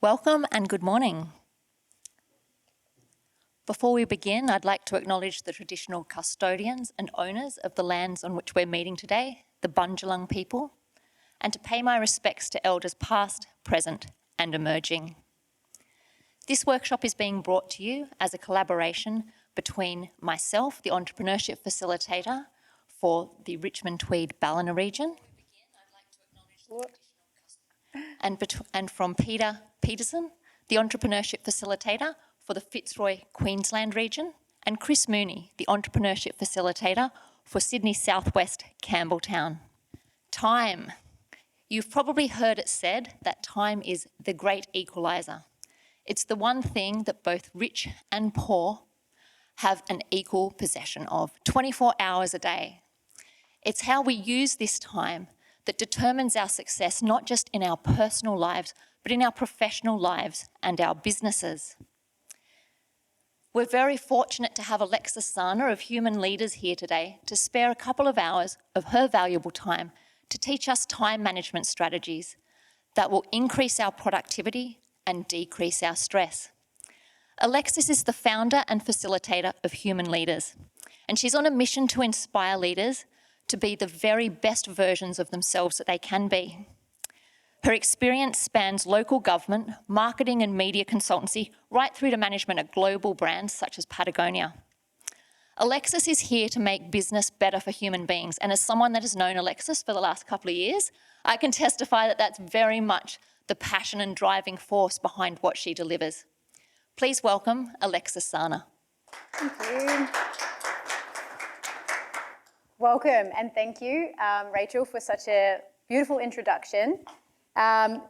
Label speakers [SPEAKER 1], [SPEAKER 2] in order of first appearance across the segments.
[SPEAKER 1] Welcome and good morning. Before we begin, I'd like to acknowledge the traditional custodians and owners of the lands on which we're meeting today, the Bundjalung people, and to pay my respects to elders past, present, and emerging. This workshop is being brought to you as a collaboration between myself, the Entrepreneurship Facilitator for the Richmond Tweed Ballina region, and from Peter Peterson, the Entrepreneurship Facilitator for the Fitzroy Queensland region, and Chris Mooney, the Entrepreneurship Facilitator for Sydney Southwest Campbelltown. Time. You've probably heard it said that time is the great equaliser. It's the one thing that both rich and poor have an equal possession of, 24 hours a day. It's how we use this time that determines our success, not just in our personal lives, but in our professional lives and our businesses. We're very fortunate to have Alexis Zahner of Human Leaders here today to spare a couple of hours of her valuable time to teach us time management strategies that will increase our productivity and decrease our stress. Alexis is the founder and facilitator of Human Leaders, and she's on a mission to inspire leaders to be the very best versions of themselves that they can be. Her experience spans local government, marketing and media consultancy, right through to management at global brands such as Patagonia. Alexis is here to make business better for human beings, and as someone that has known Alexis for the last couple of years, I can testify that that's very much the passion and driving force behind what she delivers. Please welcome Alexis Zahner.
[SPEAKER 2] Thank you. Welcome, and thank you, Rachel, for such a beautiful introduction.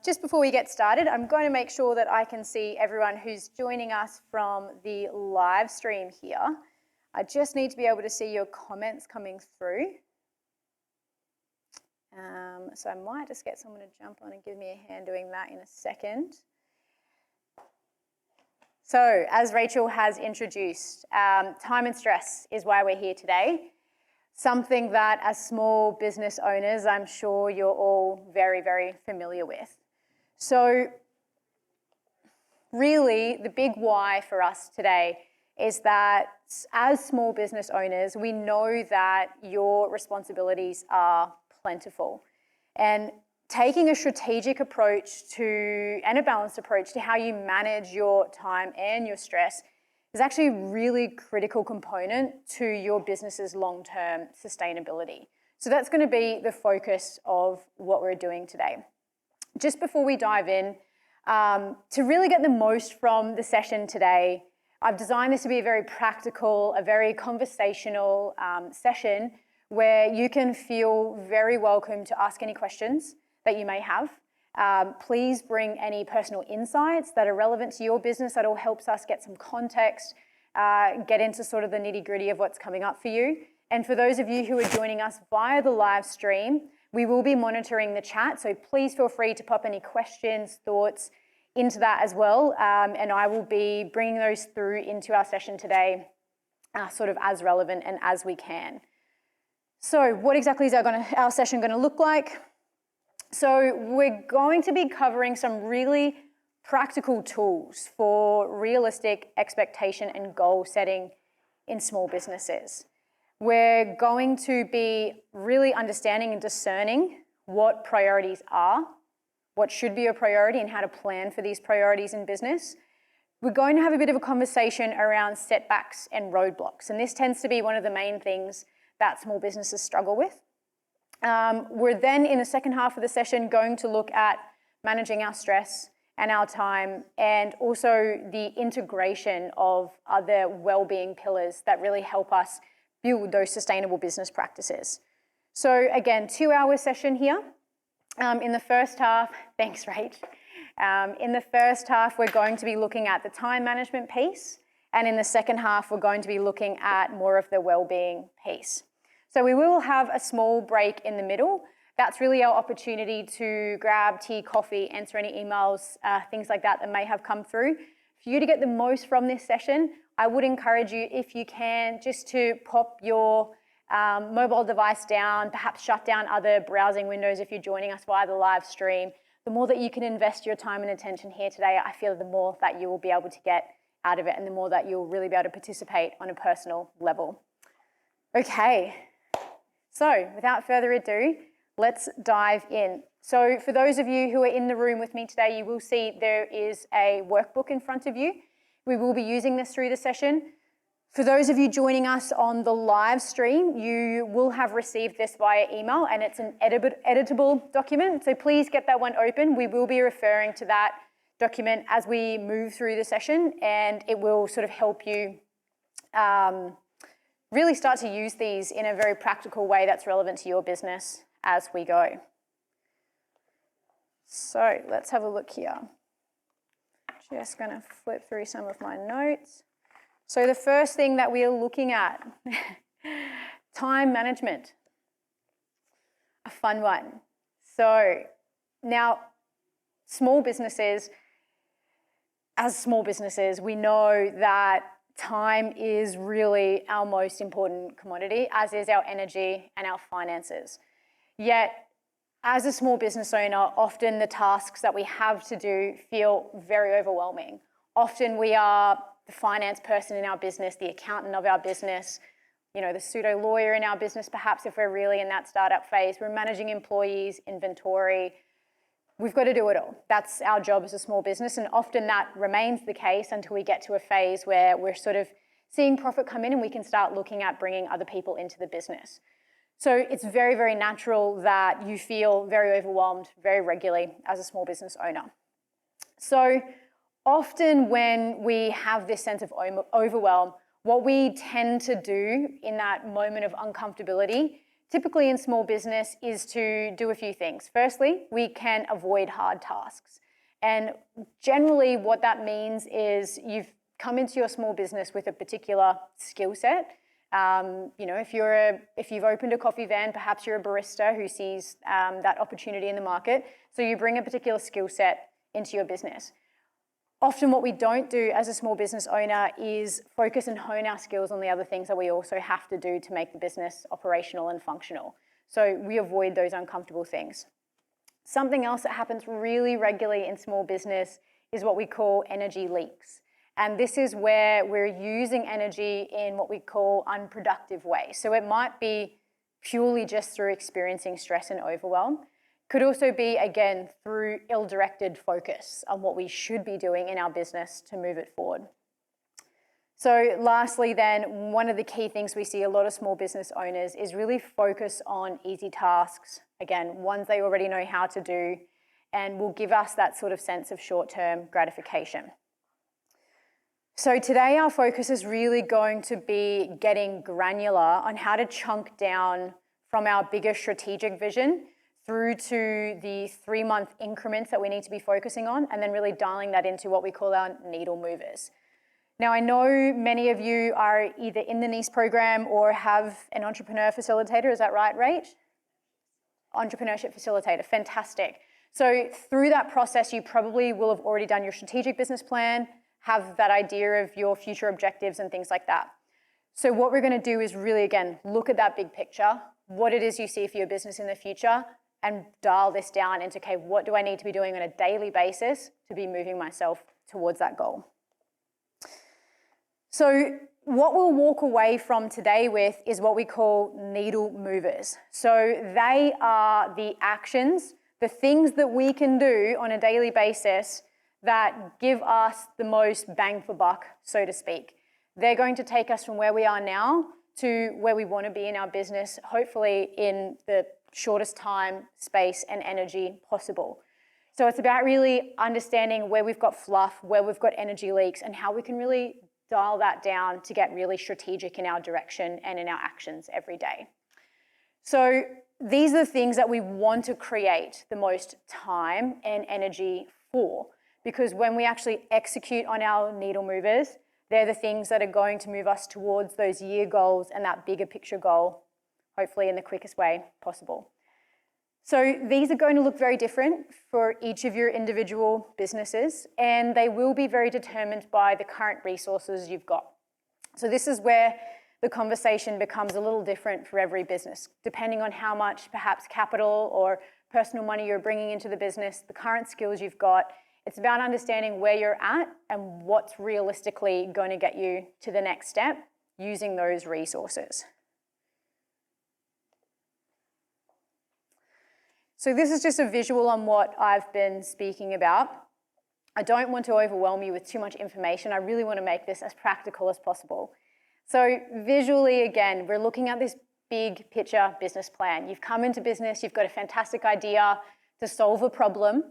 [SPEAKER 2] Just before we get started, I'm going to make sure that I can see everyone who's joining us from the live stream here. I just need to be able to see your comments coming through. So I might just get someone to jump on and give me a hand doing that in a second. So, as Rachel has introduced, time and stress is why we're here today. Something that as small business owners, I'm sure you're all very, very familiar with. So really the big why for us today is that as small business owners, we know that your responsibilities are plentiful. And taking a strategic approach and a balanced approach to how you manage your time and your stress is actually a really critical component to your business's long-term sustainability. So that's going to be the focus of what we're doing today. Just before we dive in, to really get the most from the session today, I've designed this to be a very practical, a very conversational session where you can feel very welcome to ask any questions that you may have. Please bring any personal insights that are relevant to your business. That all helps us get some context, get into sort of the nitty-gritty of what's coming up for you. And for those of you who are joining us via the live stream, we will be monitoring the chat, so please feel free to pop any questions, thoughts into that as well, and I will be bringing those through into our session today, sort of as relevant and as we can. So what exactly is our session going to look like? So we're going to be covering some really practical tools for realistic expectation and goal setting in small businesses. We're going to be really understanding and discerning what priorities are, what should be a priority, and how to plan for these priorities in business. We're going to have a bit of a conversation around setbacks and roadblocks, and this tends to be one of the main things that small businesses struggle with. We're then, in the second half of the session, going to look at managing our stress and our time, and also the integration of other well-being pillars that really help us build those sustainable business practices. So again, 2-hour session here. In the first half, thanks, Rach. In the first half, we're going to be looking at the time management piece, and in the second half, we're going to be looking at more of the well-being piece. So we will have a small break in the middle. That's really our opportunity to grab tea, coffee, answer any emails, things like that may have come through. For you to get the most from this session, I would encourage you, if you can, just to pop your mobile device down, perhaps shut down other browsing windows if you're joining us via the live stream, The more that you can invest your time and attention here today, I feel the more that you will be able to get out of it and the more that you'll really be able to participate on a personal level. Okay, so without further ado, let's dive in. So for those of you who are in the room with me today, you will see there is a workbook in front of you. We will be using this through the session. For those of you joining us on the live stream, you will have received this via email and it's an editable document. So please get that one open. We will be referring to that document as we move through the session, and it will sort of help you really start to use these in a very practical way that's relevant to your business as we go. So let's have a look here. Just going to flip through some of my notes. So the first thing that we are looking at, time management, a fun one. So now as small businesses, we know that time is really our most important commodity, as is our energy and our finances. Yet, as a small business owner, often the tasks that we have to do feel very overwhelming. Often we are the finance person in our business, the accountant of our business, the pseudo lawyer in our business, perhaps if we're really in that startup phase. We're managing employees, inventory. We've got to do it all. That's our job as a small business, and often that remains the case until we get to a phase where we're sort of seeing profit come in and we can start looking at bringing other people into the business. So it's very, very natural that you feel very overwhelmed very regularly as a small business owner. So often when we have this sense of overwhelm, what we tend to do in that moment of uncomfortability, typically in small business, is to do a few things. Firstly, we can avoid hard tasks. And generally what that means is you've come into your small business with a particular skill set. If you've opened a coffee van, perhaps you're a barista who sees that opportunity in the market. So you bring a particular skill set into your business. Often what we don't do as a small business owner is focus and hone our skills on the other things that we also have to do to make the business operational and functional. So we avoid those uncomfortable things. Something else that happens really regularly in small business is what we call energy leaks. And this is where we're using energy in what we call unproductive ways. So it might be purely just through experiencing stress and overwhelm. Could also be, again, through ill-directed focus on what we should be doing in our business to move it forward. So lastly then, one of the key things we see a lot of small business owners is really focus on easy tasks, again, ones they already know how to do, and will give us that sort of sense of short-term gratification. So today our focus is really going to be getting granular on how to chunk down from our bigger strategic vision through to the 3-month increments that we need to be focusing on, and then really dialing that into what we call our needle movers. Now, I know many of you are either in the NICE program or have an entrepreneur facilitator. Is that right, Rach? Entrepreneurship facilitator, fantastic. So through that process, you probably will have already done your strategic business plan, have that idea of your future objectives and things like that. So what we're going to do is really, again, look at that big picture, what it is you see for your business in the future, and dial this down into, okay, what do I need to be doing on a daily basis to be moving myself towards that goal? So what we'll walk away from today with is what we call needle movers. So they are the actions, the things that we can do on a daily basis that give us the most bang for buck, so to speak. They're going to take us from where we are now to where we want to be in our business, hopefully in the shortest time, space, and energy possible. So it's about really understanding where we've got fluff, where we've got energy leaks, and how we can really dial that down to get really strategic in our direction and in our actions every day. So these are the things that we want to create the most time and energy for, because when we actually execute on our needle movers, they're the things that are going to move us towards those year goals and that bigger picture goal, hopefully in the quickest way possible. So these are going to look very different for each of your individual businesses, and they will be very determined by the current resources you've got. So this is where the conversation becomes a little different for every business, depending on how much perhaps capital or personal money you're bringing into the business, the current skills you've got. It's about understanding where you're at and what's realistically going to get you to the next step using those resources. So this is just a visual on what I've been speaking about. I don't want to overwhelm you with too much information. I really want to make this as practical as possible. So visually, again, we're looking at this big picture business plan. You've come into business, you've got a fantastic idea to solve a problem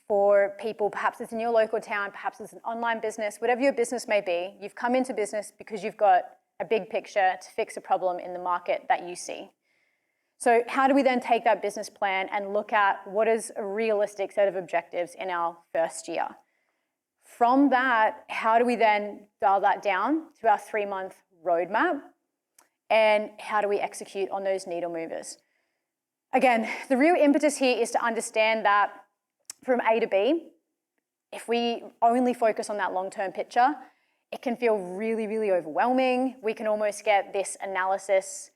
[SPEAKER 2] for people. Perhaps it's in your local town, perhaps it's an online business, whatever your business may be. You've come into business because you've got a big picture to fix a problem in the market that you see. So how do we then take that business plan and look at what is a realistic set of objectives in our first year? From that, how do we then dial that down to our 3-month roadmap? And how do we execute on those needle movers? Again, the real impetus here is to understand that from A to B, if we only focus on that long-term picture, it can feel really, really overwhelming. We can almost get this analysis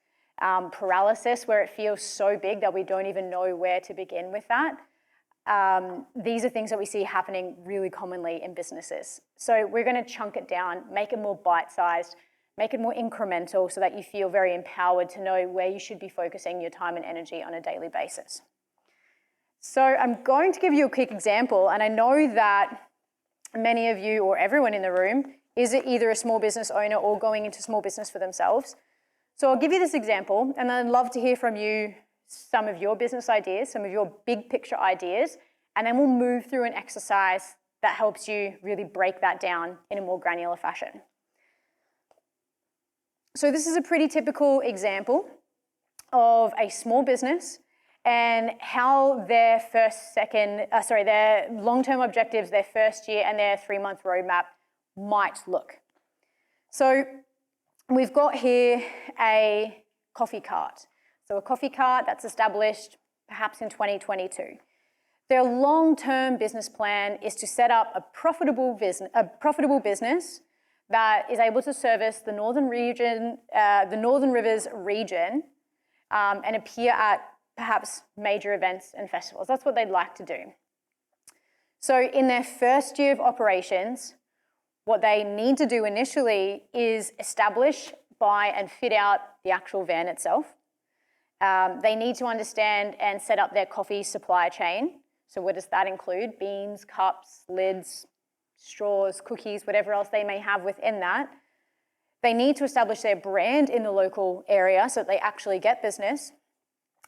[SPEAKER 2] paralysis where it feels so big that we don't even know where to begin with that. These are things that we see happening really commonly in businesses. So we're going to chunk it down, make it more bite-sized, make it more incremental so that you feel very empowered to know where you should be focusing your time and energy on a daily basis. So I'm going to give you a quick example, and I know that many of you or everyone in the room is either a small business owner or going into small business for themselves. So I'll give you this example, and I'd love to hear from you some of your business ideas, some of your big picture ideas, and then we'll move through an exercise that helps you really break that down in a more granular fashion. So this is a pretty typical example of a small business and how their their long-term objectives, their first year and their 3-month roadmap might look. So we've got here a coffee cart. So a coffee cart that's established perhaps in 2022. Their long-term business plan is to set up a profitable business that is able to service the Northern Rivers region and appear at perhaps major events and festivals. That's what they'd like to do. So in their first year of operations, what they need to do initially is establish, buy, and fit out the actual van itself. They need to understand and set up their coffee supply chain. So what does that include? Beans, cups, lids, straws, cookies, whatever else they may have within that. They need to establish their brand in the local area so that they actually get business.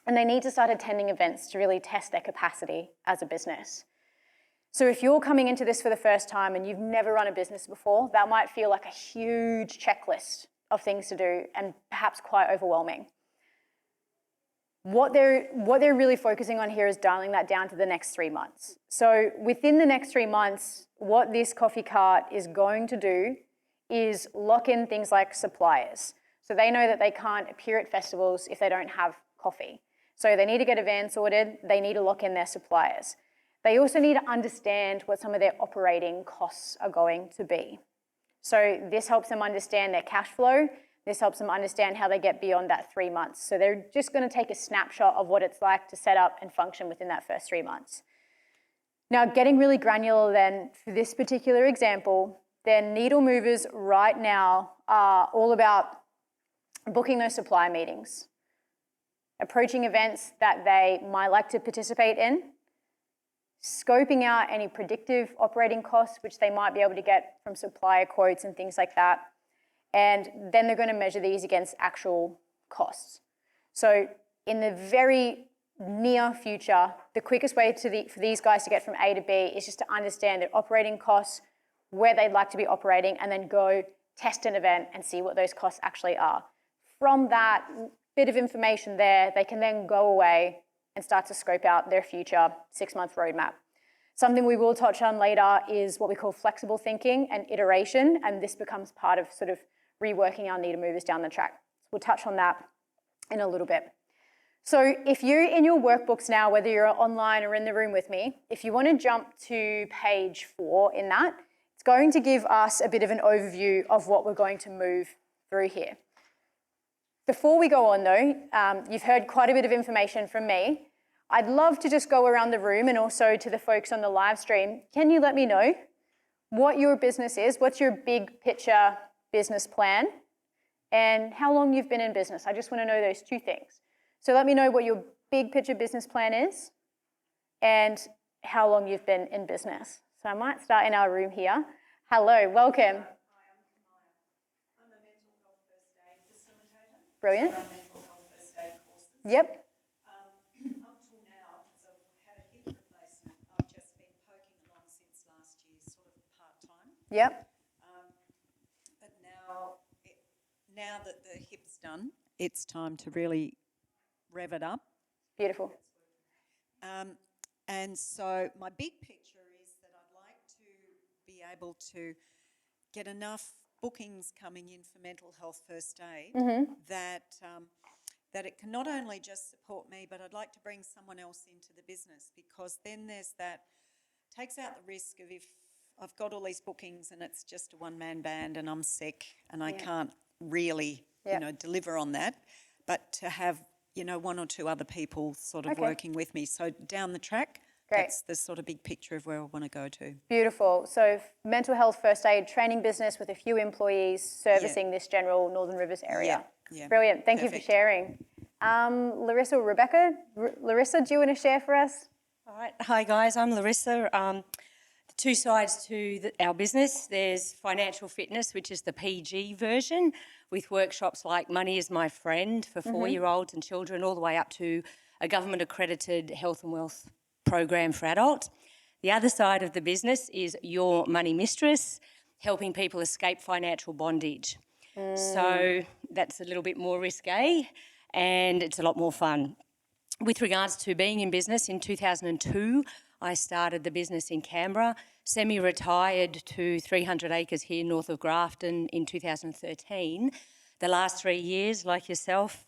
[SPEAKER 2] And they need to start attending events to really test their capacity as a business. So if you're coming into this for the first time and you've never run a business before, that might feel like a huge checklist of things to do and perhaps quite overwhelming. What they're really focusing on here is dialing that down to the next 3 months. So within the next 3 months, what this coffee cart is going to do is lock in things like suppliers. So they know that they can't appear at festivals if they don't have coffee. So they need to get a van sorted, they need to lock in their suppliers. They also need to understand what some of their operating costs are going to be. So this helps them understand their cash flow. This helps them understand how they get beyond that 3 months. So they're just going to take a snapshot of what it's like to set up and function within that first 3 months. Now, getting really granular then, for this particular example, their needle movers right now are all about booking those supplier meetings, approaching events that they might like to participate in, scoping out any predictive operating costs, which they might be able to get from supplier quotes and things like that. And then they're going to measure these against actual costs. So in the very near future, the quickest way for these guys to get from A to B is just to understand their operating costs, where they'd like to be operating, and then go test an event and see what those costs actually are. From that bit of information there, they can then go away and start to scope out their future 6-month roadmap. Something we will touch on later is what we call flexible thinking and iteration, and this becomes part of sort of reworking our needle movers down the track. So we'll touch on that in a little bit. So if you're in your workbooks now, whether you're online or in the room with me, if you want to jump to page 4 in that, it's going to give us a bit of an overview of what we're going to move through here. Before we go on though, you've heard quite a bit of information from me. I'd love to just go around the room and also to the folks on the live stream. Can you let me know what your business is? What's your big picture business plan? And how long you've been in business? I just want to know those two things. So let me know what your big picture business plan is and how long you've been in business. So I might start in our room here. Hello, welcome.
[SPEAKER 3] I'm a mental health first aid facilitator.
[SPEAKER 2] Brilliant.
[SPEAKER 3] I run mental health first aid courses.
[SPEAKER 2] Yep.
[SPEAKER 3] Up till now, because I've had a hip replacement, I've just been poking along since last year, sort of part-time.
[SPEAKER 2] Yep.
[SPEAKER 3] But now that the hip's done, it's time to really rev it up.
[SPEAKER 2] Beautiful.
[SPEAKER 3] And so my big picture is that I'd like to be able to get enough bookings coming in for mental health first aid that it can not only just support me, but I'd like to bring someone else into the business, because then there's that, takes out the risk of if I've got all these bookings and it's just a one-man band and I'm sick and I can't really, deliver on that, but to have, one or two other people sort of working with me. So down the track, that's the sort of big picture of where I want to go to.
[SPEAKER 2] Beautiful. So mental health first aid training business with a few employees servicing this general Northern Rivers area.
[SPEAKER 3] Yeah.
[SPEAKER 2] Brilliant. Thank you for sharing. Larissa or Rebecca? Larissa, do you want to share for us?
[SPEAKER 4] All right. Hi, guys. I'm Larissa. The two sides to our business, there's financial fitness, which is the PG version, with workshops like Money is My Friend for 4-year-olds and children, all the way up to a government-accredited health and wealth program for adults. The other side of the business is Your Money Mistress, helping people escape financial bondage. So that's a little bit more risque and it's a lot more fun. With regards to being in business, in 2002, I started the business in Canberra, semi-retired to 300 acres here north of Grafton in 2013. The last 3 years, like yourself,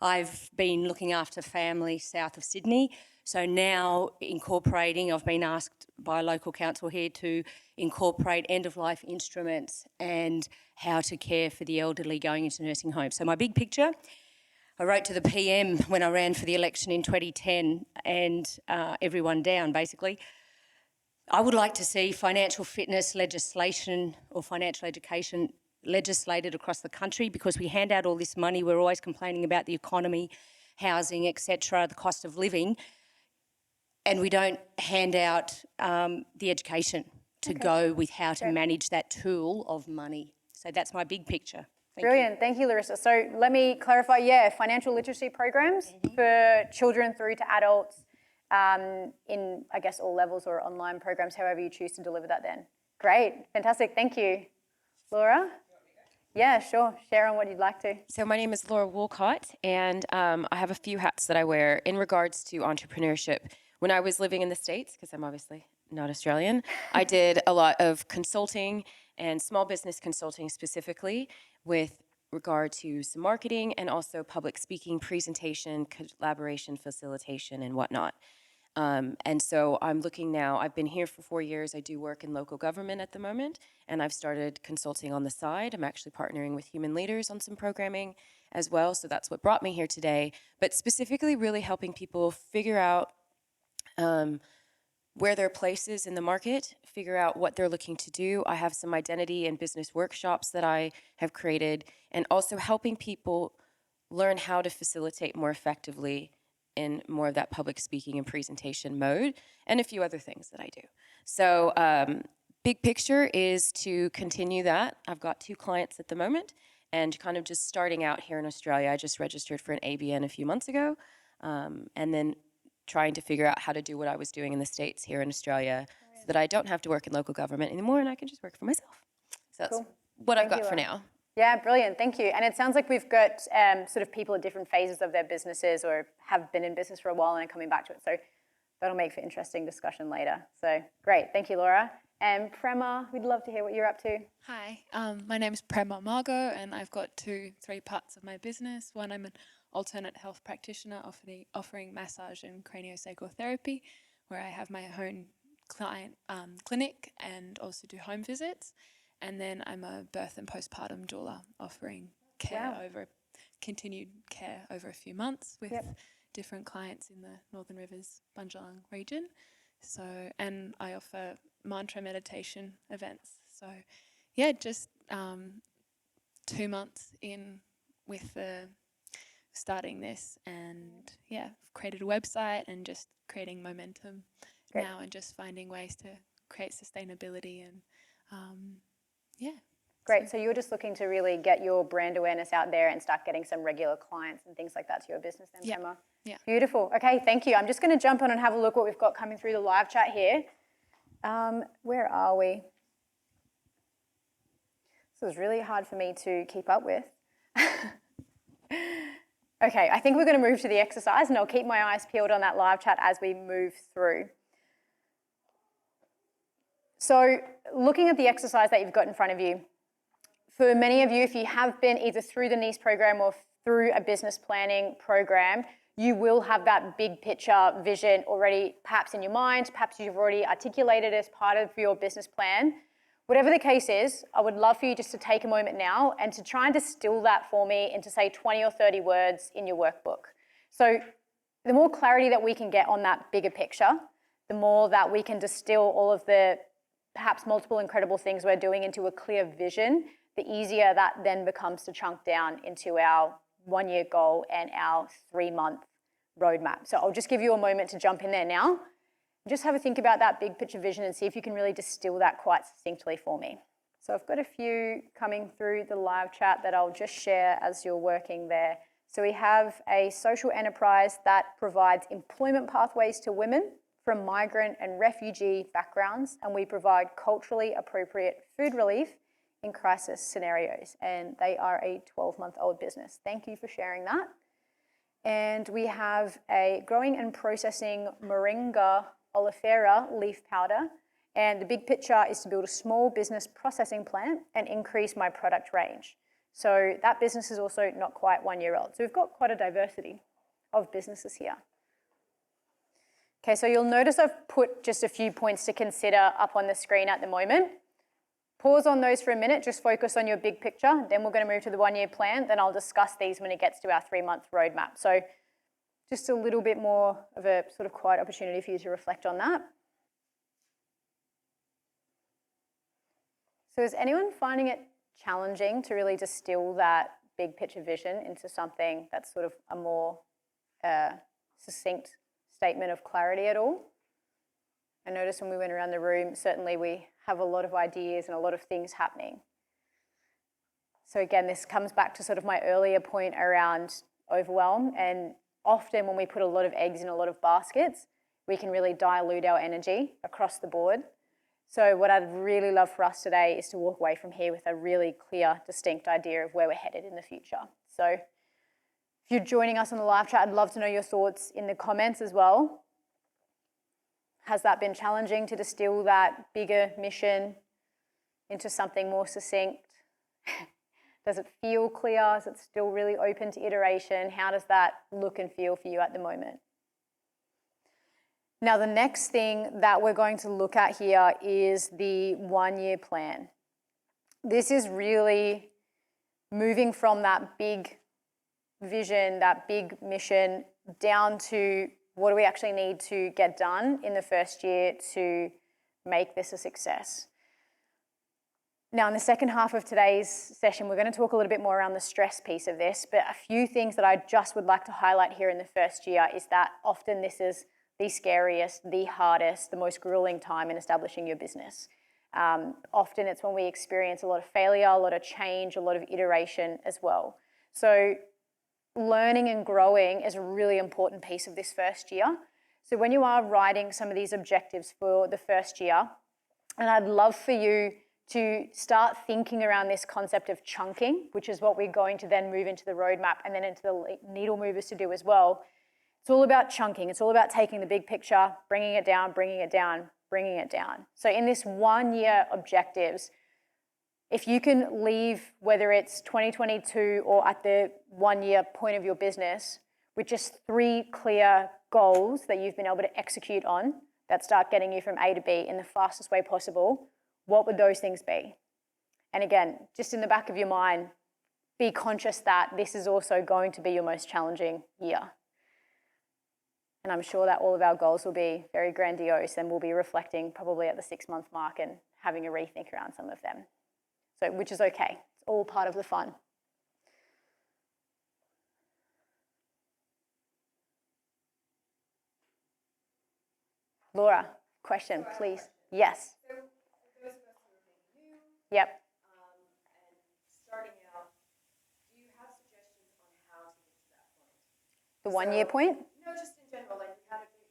[SPEAKER 4] I've been looking after family south of Sydney. So now I've been asked by local council here to incorporate end-of-life instruments and how to care for the elderly going into nursing homes. So my big picture, I wrote to the PM when I ran for the election in 2010 and everyone down, basically. I would like to see financial fitness legislation or financial education legislated across the country, because we hand out all this money. We're always complaining about the economy, housing, etc., the cost of living, and we don't hand out the education to go with how to manage that tool of money. So that's my big picture.
[SPEAKER 2] Brilliant. Thank you, Larissa. So let me clarify, financial literacy programs for children through to adults in, I guess, all levels, or online programs, however you choose to deliver that then. Great. Fantastic. Thank you. Laura? Yeah, sure. Share on what you'd like to.
[SPEAKER 5] So my name is Laura Woolcott, and I have a few hats that I wear in regards to entrepreneurship. When I was living in the States, because I'm obviously not Australian, I did a lot of consulting and small business consulting specifically with regard to some marketing and also public speaking, presentation, collaboration, facilitation, and whatnot. And so I'm looking now, I've been here for 4 years. I do work in local government at the moment, and I've started consulting on the side. I'm actually partnering with human leaders on some programming as well. So that's what brought me here today. But specifically really helping people figure out where their place is in the market, figure out what they're looking to do. I have some identity and business workshops that I have created, and also helping people learn how to facilitate more effectively in more of that public speaking and presentation mode, and a few other things that I do. So big picture is to continue that. I've got 2 clients at the moment, and kind of just starting out here in Australia. I just registered for an ABN a few months ago, and then trying to figure out how to do what I was doing in the States here in Australia, so that I don't have to work in local government anymore and I can just work for myself. So that's what I've got for now.
[SPEAKER 2] Yeah, brilliant. Thank you. And it sounds like we've got sort of people at different phases of their businesses, or have been in business for a while and are coming back to it. So that'll make for interesting discussion later. So great. Thank you, Laura. And Prema, we'd love to hear what you're up to.
[SPEAKER 6] Hi, my name is Prema Margot, and I've got 3 parts of my business. One, I'm an alternate health practitioner offering massage and craniosacral therapy, where I have my own client clinic and also do home visits. And then I'm a birth and postpartum doula, offering care continued care over a few months with different clients in the Northern Rivers Bundjalung region. So, and I offer mantra meditation events. So, yeah, just 2 months in with the starting this, and yeah, I've created a website and just creating momentum now, and just finding ways to create sustainability and yeah.
[SPEAKER 2] Great. So you're just looking to really get your brand awareness out there and start getting some regular clients and things like that to your business then,
[SPEAKER 6] Yeah.
[SPEAKER 2] Emma?
[SPEAKER 6] Yeah.
[SPEAKER 2] Beautiful. Okay, thank you. I'm just going to jump on and have a look what we've got coming through the live chat here. Where are we? This was really hard for me to keep up with. Okay, I think we're going to move to the exercise, and I'll keep my eyes peeled on that live chat as we move through. So looking at the exercise that you've got in front of you, for many of you, if you have been either through the NICE program or through a business planning program, you will have that big picture vision already perhaps in your mind, perhaps you've already articulated as part of your business plan. Whatever the case is, I would love for you just to take a moment now and to try and distill that for me into, say, 20 or 30 words in your workbook. So the more clarity that we can get on that bigger picture, the more that we can distill all of the perhaps multiple incredible things we're doing into a clear vision, the easier that then becomes to chunk down into our 1-year goal and our 3-month roadmap. So I'll just give you a moment to jump in there now. Just have a think about that big picture vision and see if you can really distill that quite succinctly for me. So I've got a few coming through the live chat that I'll just share as you're working there. So we have a social enterprise that provides employment pathways to women from migrant and refugee backgrounds, and we provide culturally appropriate food relief in crisis scenarios, and they are a 12-month-old business. Thank you for sharing that. And we have a growing and processing Moringa oleifera leaf powder, and the big picture is to build a small business processing plant and increase my product range. So that business is also not quite 1 year old. So we've got quite a diversity of businesses here. Okay, so you'll notice I've put just a few points to consider up on the screen at the moment. Pause on those for a minute, just focus on your big picture. Then we're going to move to the 1-year plan. Then I'll discuss these when it gets to our 3-month roadmap. So just a little bit more of a sort of quiet opportunity for you to reflect on that. So is anyone finding it challenging to really distill that big picture vision into something that's sort of a more succinct statement of clarity at all? I noticed when we went around the room, certainly we have a lot of ideas and a lot of things happening. So again, this comes back to sort of my earlier point around overwhelm, and often when we put a lot of eggs in a lot of baskets, we can really dilute our energy across the board. So what I'd really love for us today is to walk away from here with a really clear, distinct idea of where we're headed in the future. So if you're joining us on the live chat, I'd love to know your thoughts in the comments as well. Has that been challenging to distill that bigger mission into something more succinct? Does it feel clear? Is it still really open to iteration? How does that look and feel for you at the moment? Now, the next thing that we're going to look at here is the 1-year plan. This is really moving from that big vision, that big mission, down to what do we actually need to get done in the first year to make this a success. Now, in the second half of today's session, we're going to talk a little bit more around the stress piece of this, but a few things that I just would like to highlight here in the first year is that often this is the scariest, the hardest, the most grueling time in establishing your business. Often it's when we experience a lot of failure, a lot of change, a lot of iteration as well. So learning and growing is a really important piece of this first year. So when you are writing some of these objectives for the first year, and I'd love for you to start thinking around this concept of chunking, which is what we're going to then move into the roadmap and then into the needle movers to do as well. It's all about chunking. It's all about taking the big picture, bringing it down, bringing it down, bringing it down. So in this 1-year objectives, if you can leave, whether it's 2022 or at the 1-year point of your business, with just 3 clear goals that you've been able to execute on that start getting you from A to B in the fastest way possible, what would those things be? And again, just in the back of your mind, be conscious that this is also going to be your most challenging year. And I'm sure that all of our goals will be very grandiose, and we'll be reflecting probably at the 6-month mark and having a rethink around some of them. So, which is okay. It's all part of the fun. Laura, question, please. Yes. Yep.
[SPEAKER 5] And starting out, do you have suggestions on how to get to that point?
[SPEAKER 2] The 1-year point?
[SPEAKER 5] No, just in general, like we had a big,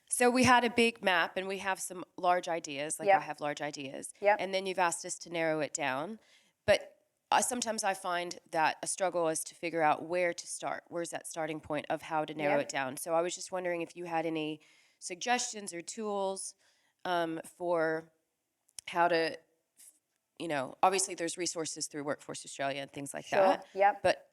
[SPEAKER 5] so we had a big map and we have some large ideas, like I have large ideas.
[SPEAKER 2] Yep.
[SPEAKER 5] And then you've asked us to narrow it down. But sometimes I find that a struggle is to figure out where to start. Where's that starting point of how to narrow it down? So I was just wondering if you had any suggestions or tools for how to, obviously there's resources through Workforce Australia and things like that.
[SPEAKER 2] Yep.
[SPEAKER 5] But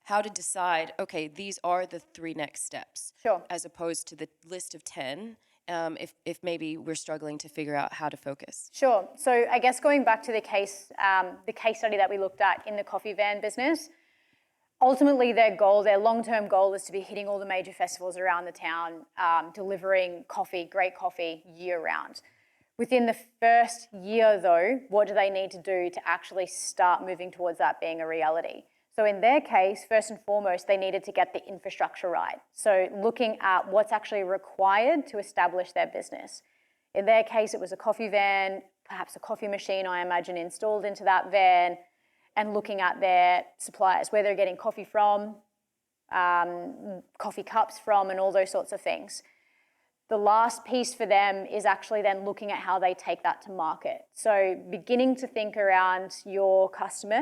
[SPEAKER 5] how to decide, okay, these are the 3 next steps.
[SPEAKER 2] Sure.
[SPEAKER 5] As opposed to the list of 10, if maybe we're struggling to figure out how to focus.
[SPEAKER 2] Sure. So I guess going back to the case study that we looked at in the coffee van business, ultimately their long-term goal is to be hitting all the major festivals around the town, delivering great coffee year-round. Within the first year, though, what do they need to do to actually start moving towards that being a reality? So in their case, first and foremost, they needed to get the infrastructure right. So looking at what's actually required to establish their business. In their case, it was a coffee van, perhaps a coffee machine, I imagine, installed into that van, and looking at their suppliers, where they're getting coffee from, coffee cups from, and all those sorts of things. The last piece for them is actually then looking at how they take that to market. So beginning to think around your customer,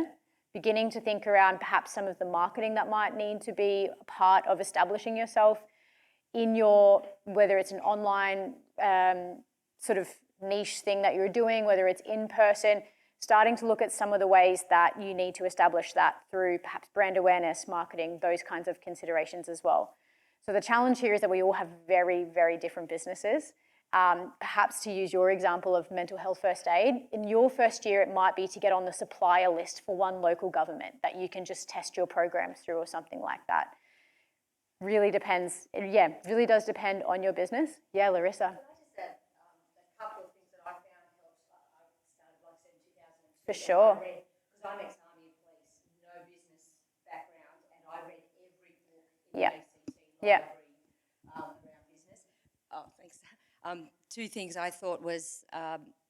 [SPEAKER 2] beginning to think around perhaps some of the marketing that might need to be a part of establishing yourself in whether it's an online sort of niche thing that you're doing, whether it's in person, starting to look at some of the ways that you need to establish that through perhaps brand awareness, marketing, those kinds of considerations as well. So the challenge here is that we all have very, very different businesses. Perhaps to use your example of mental health first aid, in your first year, it might be to get on the supplier list for one local government that you can just test your programs through or something like that. Really depends. Really does depend on your business. Yeah, Larissa.
[SPEAKER 7] Can I just add a couple of things that I found helped? I started, like I said, in 2002.
[SPEAKER 2] For sure.
[SPEAKER 7] Because I'm ex-army of police, no business background, and I read every book in
[SPEAKER 2] Yeah.
[SPEAKER 7] the ACT
[SPEAKER 2] Yeah.
[SPEAKER 7] library around business. Oh, thanks. 2 things I thought was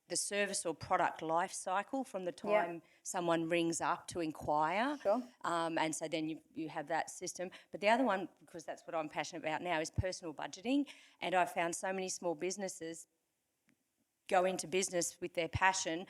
[SPEAKER 7] the service or product life cycle from the time someone rings up to inquire.
[SPEAKER 2] Sure.
[SPEAKER 7] And so then you have that system. But the other one, because that's what I'm passionate about now, is personal budgeting. And I've found so many small businesses go into business with their passion,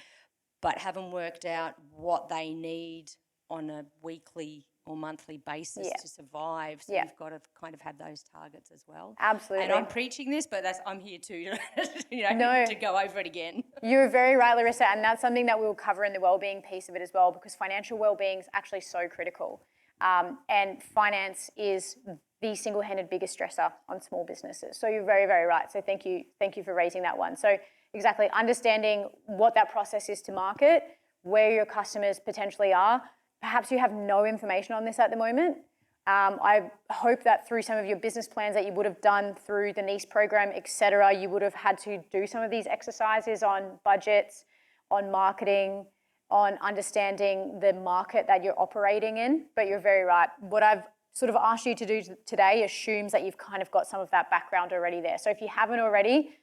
[SPEAKER 7] but haven't worked out what they need on a weekly or monthly basis to survive. So you've got to kind of have those targets as well.
[SPEAKER 2] Absolutely.
[SPEAKER 7] And I'm preaching this, but I'm here too, to go over it again.
[SPEAKER 2] You're very right, Larissa, and that's something that we'll cover in the wellbeing piece of it as well, because financial wellbeing is actually so critical. And finance is the single-handed biggest stressor on small businesses. So you're very, very right. So thank you for raising that one. So exactly, understanding what that process is to market, where your customers potentially are. Perhaps you have no information on this at the moment. I hope that through some of your business plans that you would have done through the NEIS program, etc., you would have had to do some of these exercises on budgets, on marketing, on understanding the market that you're operating in. But you're very right. What I've sort of asked you to do today assumes that you've kind of got some of that background already there. So if you haven't already,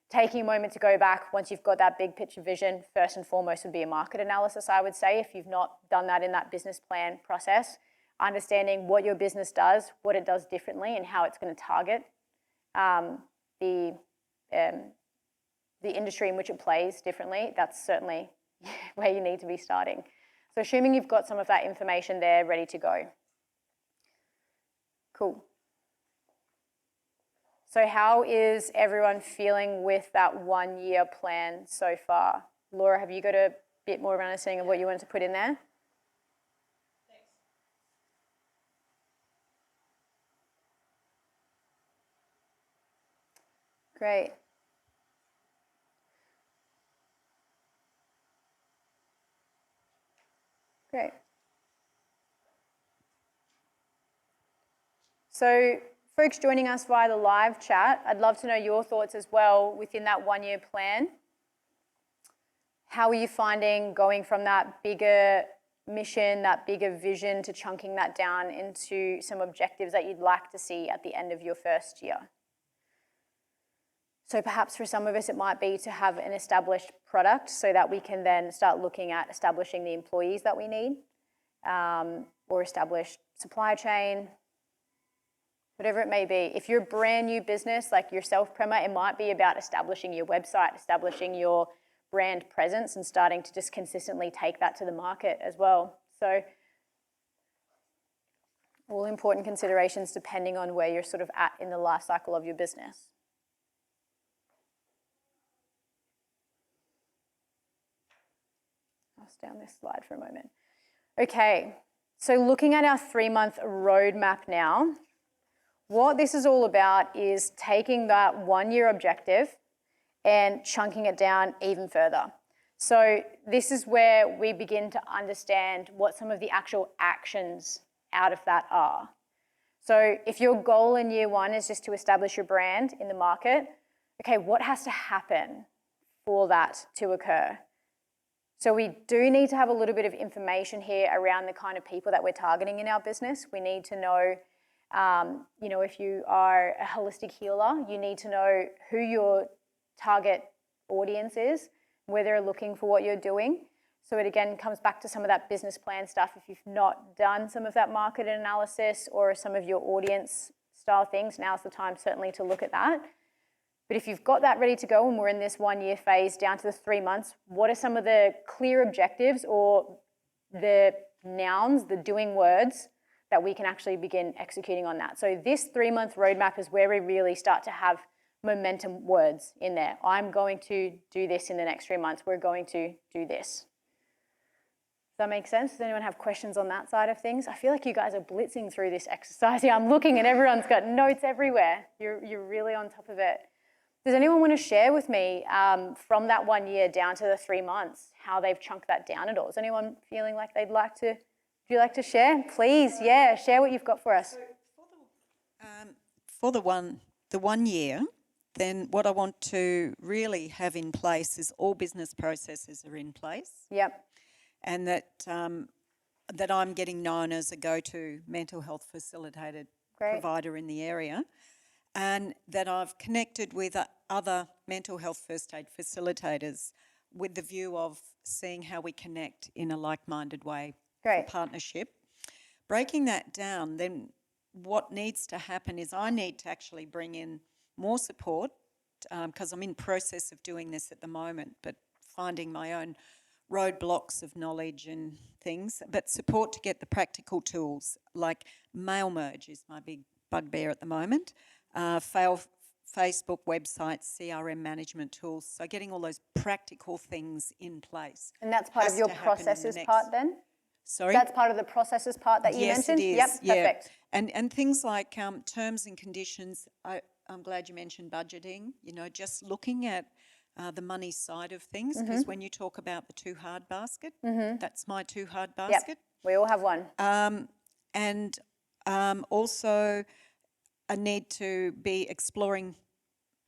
[SPEAKER 2] taking a moment to go back once you've got that big picture vision, first and foremost would be a market analysis, I would say, if you've not done that in that business plan process, understanding what your business does, what it does differently, and how it's going to target the industry in which it plays differently. That's certainly where you need to be starting. So assuming you've got some of that information there ready to go. Cool. So how is everyone feeling with that 1-year plan so far? Laura, have you got a bit more of an understanding of what you wanted to put in there?
[SPEAKER 6] Thanks.
[SPEAKER 2] Great. Great. So folks joining us via the live chat, I'd love to know your thoughts as well within that 1-year plan. How are you finding going from that bigger mission, that bigger vision, to chunking that down into some objectives that you'd like to see at the end of your first year? So perhaps for some of us, it might be to have an established product so that we can then start looking at establishing the employees that we need, or established supply chain, whatever it may be. If you're a brand new business like yourself, Prema, it might be about establishing your website, establishing your brand presence, and starting to just consistently take that to the market as well. So all important considerations depending on where you're sort of at in the life cycle of your business. I'll stay on this slide for a moment. Okay, so looking at our 3-month roadmap now, what this is all about is taking that 1-year objective and chunking it down even further. So this is where we begin to understand what some of the actual actions out of that are. So if your goal in year 1 is just to establish your brand in the market, okay, what has to happen for that to occur? So we do need to have a little bit of information here around the kind of people that we're targeting in our business. We need to know, if you are a holistic healer, you need to know who your target audience is, where they're looking for what you're doing. So it again comes back to some of that business plan stuff. If you've not done some of that market analysis or some of your audience style things, now's the time certainly to look at that. But if you've got that ready to go and we're in this 1-year phase down to the 3 months, what are some of the clear objectives or the nouns, the doing words that we can actually begin executing on that? So this 3-month roadmap is where we really start to have momentum words in there. I'm going to do this in the next 3 months. We're going to do this. Does that make sense? Does anyone have questions on that side of things? I feel like you guys are blitzing through this exercise here. I'm looking and everyone's got notes everywhere. You're really on top of it. Does anyone want to share with me from that 1 year down to the 3 months, how they've chunked that down at all? Is anyone feeling like they'd like to? Would you like to share? Please, yeah, share what you've got for us.
[SPEAKER 3] For the 1 year, then what I want to really have in place is all business processes are in place.
[SPEAKER 2] Yep.
[SPEAKER 3] And that I'm getting known as a go-to mental health facilitated provider in the area, and that I've connected with other mental health first aid facilitators with the view of seeing how we connect in a like-minded way for partnership. Breaking that down, then what needs to happen is I need to actually bring in more support, because I'm in process of doing this at the moment, but finding my own roadblocks of knowledge and things, but support to get the practical tools, like mail merge is my big bugbear at the moment, Facebook websites, CRM management tools, so getting all those practical things in place.
[SPEAKER 2] And that's part of your processes part then?
[SPEAKER 3] Sorry?
[SPEAKER 2] That's part of the processes part that you mentioned?
[SPEAKER 3] Yes, it is.
[SPEAKER 2] Yep, perfect.
[SPEAKER 3] And things like terms and conditions, I'm glad you mentioned budgeting, just looking at the money side of things, because when you talk about the too hard basket, that's my too hard basket.
[SPEAKER 2] Yep. We all have one.
[SPEAKER 3] And also a need to be exploring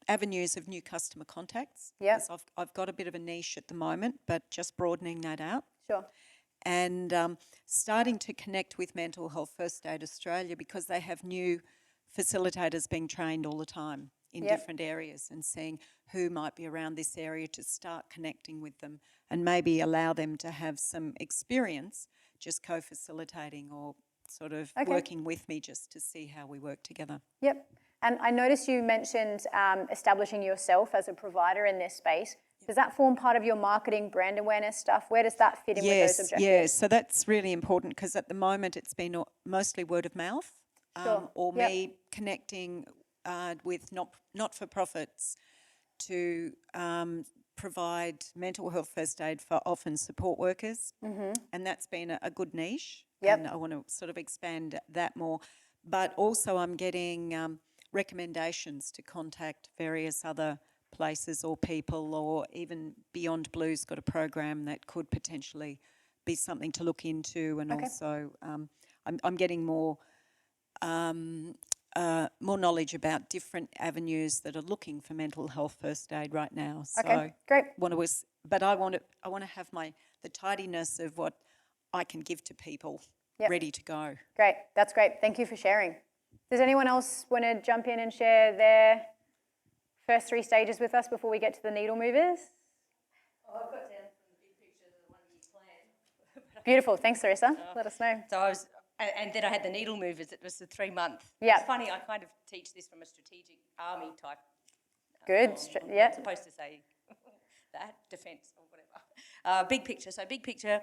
[SPEAKER 3] avenues of new customer contacts.
[SPEAKER 2] Yep.
[SPEAKER 3] Because I've got a bit of a niche at the moment, but just broadening that out.
[SPEAKER 2] Sure.
[SPEAKER 3] And starting to connect with Mental Health First Aid Australia, because they have new facilitators being trained all the time in different areas, and seeing who might be around this area to start connecting with them and maybe allow them to have some experience just co-facilitating or sort of working with me just to see how we work together. Yep.
[SPEAKER 2] And I noticed you mentioned establishing yourself as a provider in this space. Does that form part of your marketing, brand awareness stuff? Where does that fit in with those objectives?
[SPEAKER 3] Yes, so that's really important, because at the moment it's been mostly word of mouth, or me connecting with not-for-profits to provide mental health first aid for often support workers, and that's been a good niche, and I want to sort of expand that more. But also I'm getting recommendations to contact various other places or people, or even Beyond Blue's got a program that could potentially be something to look into, and also I'm getting more more knowledge about different avenues that are looking for mental health first aid right now.
[SPEAKER 2] Okay, great.
[SPEAKER 3] But I want to have the tidiness of what I can give to people ready to go.
[SPEAKER 2] Great, that's great. Thank you for sharing. Does anyone else want to jump in and share their first 3 stages with us before we get to the needle movers?
[SPEAKER 7] Oh, I've got down from the big picture to the 1-year plan.
[SPEAKER 2] Beautiful, thanks Larissa. Let us know.
[SPEAKER 7] So I was, and then I had the needle movers. It was the 3-month.
[SPEAKER 2] Yeah.
[SPEAKER 7] It's funny, I kind of teach this from a strategic army type.
[SPEAKER 2] Good,
[SPEAKER 7] I'm
[SPEAKER 2] yeah.
[SPEAKER 7] not supposed to say that, defence or whatever. Big picture. So big picture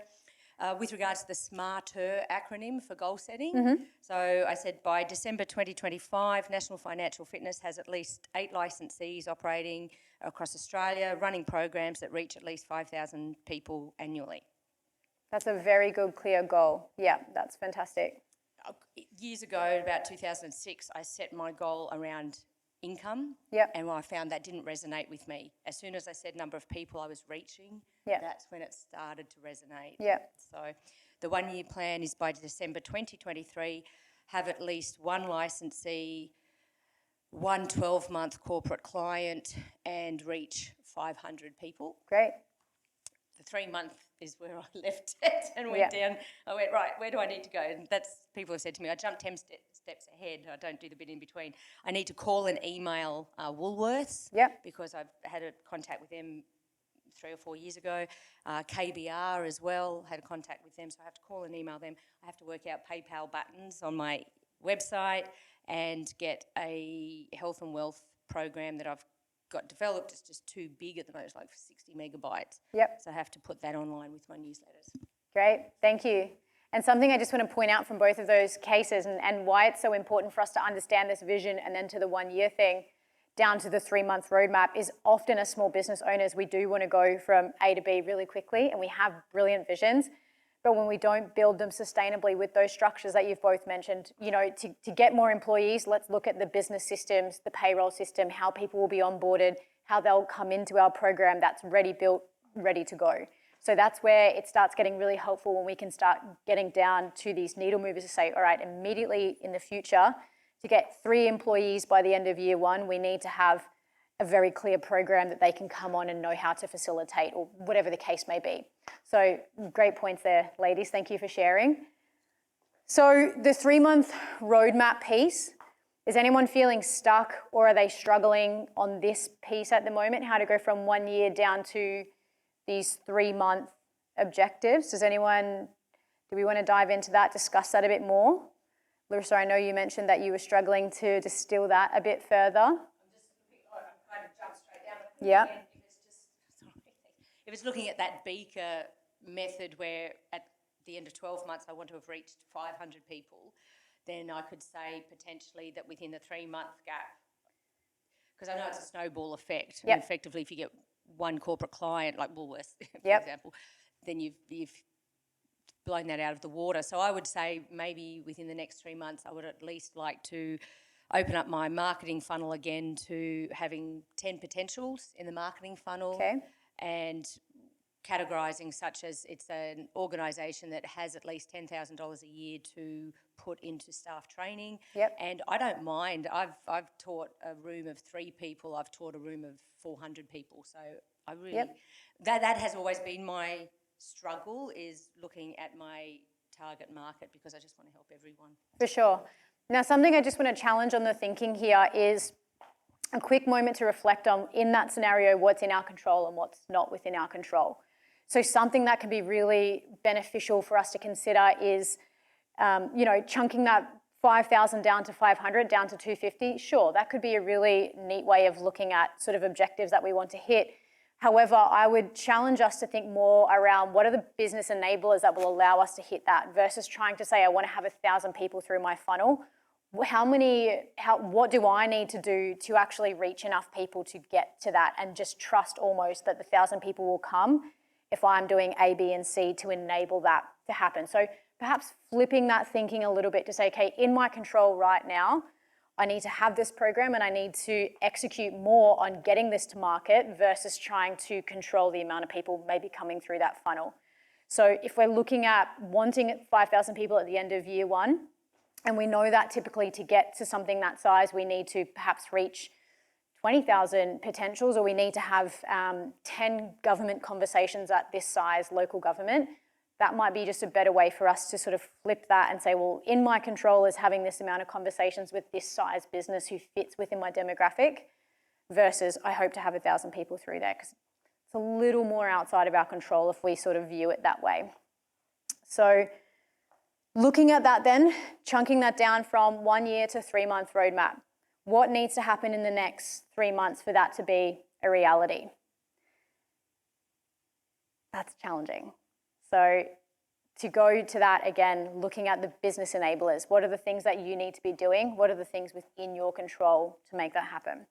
[SPEAKER 7] with regards to the SMARTER acronym for goal setting. So I said by December 2025, National Financial Fitness has at least 8 licensees operating across Australia, running programs that reach at least 5,000 people annually.
[SPEAKER 2] That's a very good, clear goal. Yeah, that's fantastic.
[SPEAKER 7] Years ago, about 2006, I set my goal around income.
[SPEAKER 2] Yep.
[SPEAKER 7] And I found that didn't resonate with me. As soon as I said number of people I was reaching,
[SPEAKER 2] Yep.
[SPEAKER 7] that's when it started to resonate.
[SPEAKER 2] Yep.
[SPEAKER 7] So the 1-year plan is by December 2023, have at least 1 licensee, 1 12-month corporate client, and reach 500 people.
[SPEAKER 2] Great.
[SPEAKER 7] The 3-month is where I left it and went down. I went, right, where do I need to go? And that's, people have said to me, I jumped 10 steps ahead. I don't do the bit in between. I need to call and email Woolworths because I've had a contact with them 3 or 4 years ago. KBR as well, had a contact with them, so I have to call and email them. I have to work out PayPal buttons on my website and get a health and wealth program that I've got developed. It's just too big at the moment. It's like 60 megabytes.
[SPEAKER 2] Yep.
[SPEAKER 7] So I have to put that online with my newsletters.
[SPEAKER 2] Great, thank you. And something I just want to point out from both of those cases and why it's so important for us to understand this vision and then to the 1-year thing down to the 3-month roadmap is often as small business owners, we do want to go from A to B really quickly and we have brilliant visions. But when we don't build them sustainably with those structures that you've both mentioned, you know, to get more employees, let's look at the business systems, the payroll system, how people will be onboarded, how they'll come into our program that's ready built, ready to go. So that's where it starts getting really helpful when we can start getting down to these needle movers to say, all right, immediately in the future, to get 3 employees by the end of year 1, we need to have a very clear program that they can come on and know how to facilitate or whatever the case may be. So great points there, ladies. Thank you for sharing. So the 3-month roadmap piece, is anyone feeling stuck or are they struggling on this piece at the moment? How to go from 1 year down to these 3-month objectives? Do we want to dive into that, discuss that a bit more? Larissa, I know you mentioned that you were struggling to distill that a bit further.
[SPEAKER 7] I'm kind of jumped straight down.
[SPEAKER 2] Yeah.
[SPEAKER 7] If it's looking at that beaker method where at the end of 12 months I want to have reached 500 people, then I could say potentially that within the 3-month gap, because I know it's a snowball effect.
[SPEAKER 2] Yep.
[SPEAKER 7] And effectively, if you get 1 corporate client like Woolworths, for
[SPEAKER 2] Yep.
[SPEAKER 7] example, then you've blown that out of the water. So I would say maybe within the next 3 months, I would at least like to open up my marketing funnel again to having 10 potentials in the marketing funnel.
[SPEAKER 2] Okay.
[SPEAKER 7] And categorising such as it's an organisation that has at least $10,000 a year to put into staff training.
[SPEAKER 2] Yep.
[SPEAKER 7] And I don't mind. I've taught a room of 3 people. I've taught a room of 400 people. So I really that has always been my struggle, is looking at my target market, because I just want to help everyone.
[SPEAKER 2] For sure. Now, something I just want to challenge on the thinking here is a quick moment to reflect on, in that scenario, what's in our control and what's not within our control. So something that can be really beneficial for us to consider is, chunking that 5,000 down to 500, down to 250. Sure, that could be a really neat way of looking at sort of objectives that we want to hit. However, I would challenge us to think more around what are the business enablers that will allow us to hit that versus trying to say, I want to have 1,000 people through my funnel. What do I need to do to actually reach enough people to get to that, and just trust almost that the 1,000 people will come if I'm doing A, B, and C to enable that to happen. So perhaps flipping that thinking a little bit to say, okay, in my control right now, I need to have this program and I need to execute more on getting this to market versus trying to control the amount of people maybe coming through that funnel. So if we're looking at wanting 5,000 people at the end of year 1, And we know that typically to get to something that size, we need to perhaps reach 20,000 potentials, or we need to have 10 government conversations at this size, local government. That might be just a better way for us to sort of flip that and say, well, in my control is having this amount of conversations with this size business who fits within my demographic, versus I hope to have 1,000 people through there, because it's a little more outside of our control if we sort of view it that way. So looking at that then, chunking that down from 1 year to 3 month roadmap. What needs to happen in the next 3 months for that to be a reality? That's challenging. So to go to that again, looking at the business enablers, what are the things that you need to be doing? What are the things within your control to make that happen?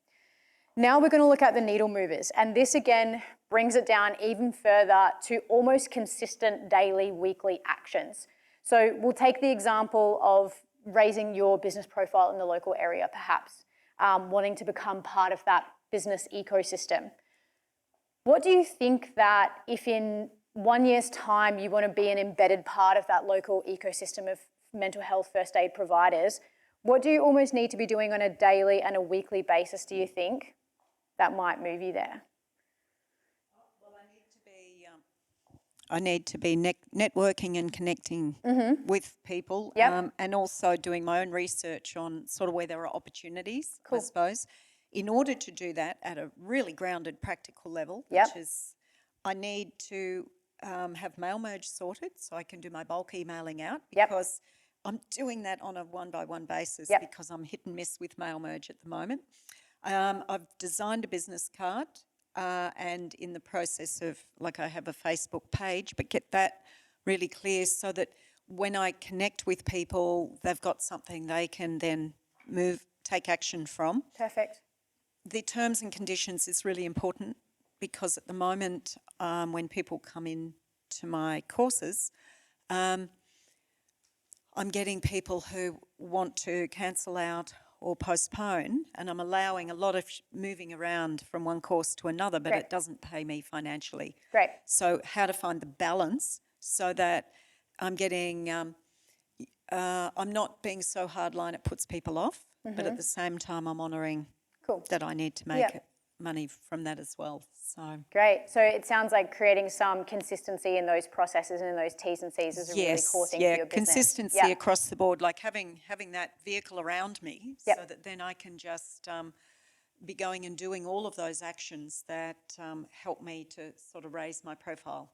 [SPEAKER 2] Now we're going to look at the needle movers, and this again brings it down even further to almost consistent daily, weekly actions. So we'll take the example of raising your business profile in the local area, perhaps, wanting to become part of that business ecosystem. What do you think that if in 1 year's time you want to be an embedded part of that local ecosystem of mental health first aid providers, what do you almost need to be doing on a daily and a weekly basis, do you think, that might move you there?
[SPEAKER 3] Well, I need to be networking and connecting with people, and also doing my own research on sort of where there are opportunities, I suppose. In order to do that at a really grounded, practical level, which is, I need to have mail merge sorted so I can do my bulk emailing out, because I'm doing that on a one-by-one basis because I'm hit and miss with mail merge at the moment. I've designed a business card and in the process of, like, I have a Facebook page, but get that really clear so that when I connect with people, they've got something they can then take action from.
[SPEAKER 2] Perfect.
[SPEAKER 3] The terms and conditions is really important, because at the moment when people come in to my courses, I'm getting people who want to cancel out or postpone, and I'm allowing a lot of moving around from one course to another, but it doesn't pay me financially.
[SPEAKER 2] Great.
[SPEAKER 3] So how to find the balance so that I'm getting, I'm not being so hardline it puts people off, but at the same time I'm honouring that I need to make money from that as well. So
[SPEAKER 2] great. So it sounds like creating some consistency in those processes and in those T's and C's is a really core thing for your business.
[SPEAKER 3] Consistency across the board, like having that vehicle around me so that then I can just be going and doing all of those actions that help me to sort of raise my profile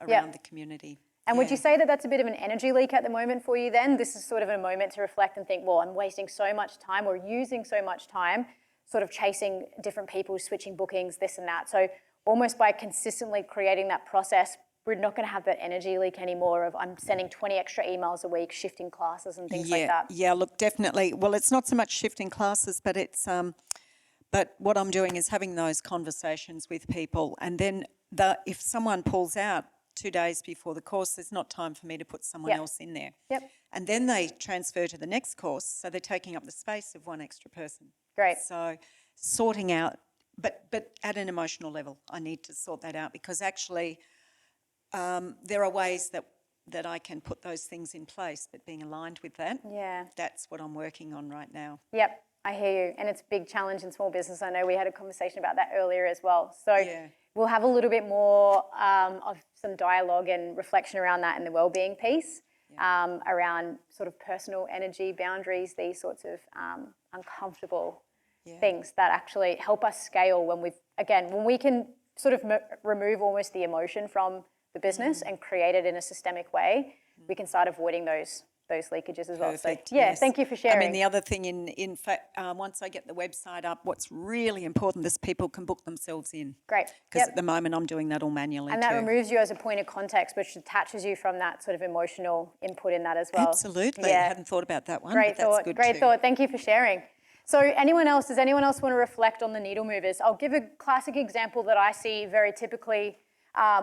[SPEAKER 3] around the community.
[SPEAKER 2] And would you say that that's a bit of an energy leak at the moment for you then? This is sort of a moment to reflect and think, well, I'm wasting so much time or using so much time sort of chasing different people, switching bookings, this and that. So almost by consistently creating that process, we're not going to have that energy leak anymore of I'm sending 20 extra emails a week, shifting classes and things like that.
[SPEAKER 3] Yeah, look, definitely. Well, it's not so much shifting classes, but it's but what I'm doing is having those conversations with people, and then if someone pulls out 2 days before the course, there's not time for me to put someone else in there. And then they transfer to the next course, so they're taking up the space of one extra person.
[SPEAKER 2] Great.
[SPEAKER 3] So sorting out, but at an emotional level, I need to sort that out, because actually there are ways that I can put those things in place, but being aligned with that, that's what I'm working on right now.
[SPEAKER 2] Yep, I hear you. And it's a big challenge in small business. I know we had a conversation about that earlier as well. So we'll have a little bit more of some dialogue and reflection around that in the wellbeing piece, around sort of personal energy boundaries, these sorts of uncomfortable things that actually help us scale when we can sort of remove almost the emotion from the business and create it in a systemic way, we can start avoiding those leakages as well.
[SPEAKER 3] Perfect,
[SPEAKER 2] so thank you for sharing.
[SPEAKER 3] I mean, the other thing in fact, once I get the website up, what's really important is people can book themselves in.
[SPEAKER 2] Great.
[SPEAKER 3] Because at the moment I'm doing that all manually
[SPEAKER 2] and that removes you as a point of context, which detaches you from that sort of emotional input in that as well.
[SPEAKER 3] Absolutely. I hadn't thought about that one.
[SPEAKER 2] Great
[SPEAKER 3] but that's
[SPEAKER 2] thought.
[SPEAKER 3] good
[SPEAKER 2] Great
[SPEAKER 3] too.
[SPEAKER 2] thought. Thank you for sharing. So does anyone else want to reflect on the needle movers? I'll give a classic example that I see very typically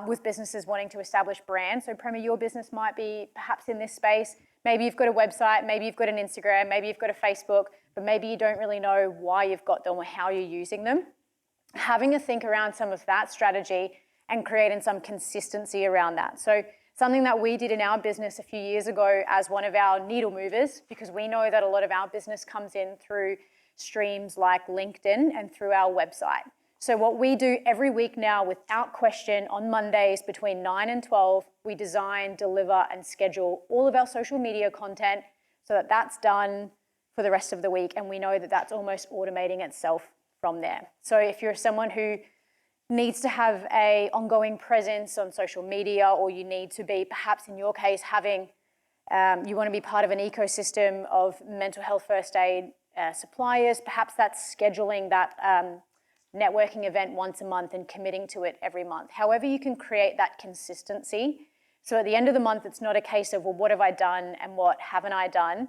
[SPEAKER 2] with businesses wanting to establish brands. So Prema, your business might be perhaps in this space. Maybe you've got a website, maybe you've got an Instagram, maybe you've got a Facebook, but maybe you don't really know why you've got them or how you're using them. Having a think around some of that strategy and creating some consistency around that. So Something that we did in our business a few years ago as one of our needle movers, because we know that a lot of our business comes in through streams like LinkedIn and through our website. So what we do every week now, without question, on Mondays between 9 and 12, we design, deliver, and schedule all of our social media content so that that's done for the rest of the week. And we know that that's almost automating itself from there. So if you're someone who needs to have an ongoing presence on social media, or you need to be, perhaps in your case, you want to be part of an ecosystem of mental health first aid suppliers, perhaps that's scheduling that networking event once a month and committing to it every month. However, you can create that consistency. So at the end of the month, it's not a case of, well, what have I done and what haven't I done?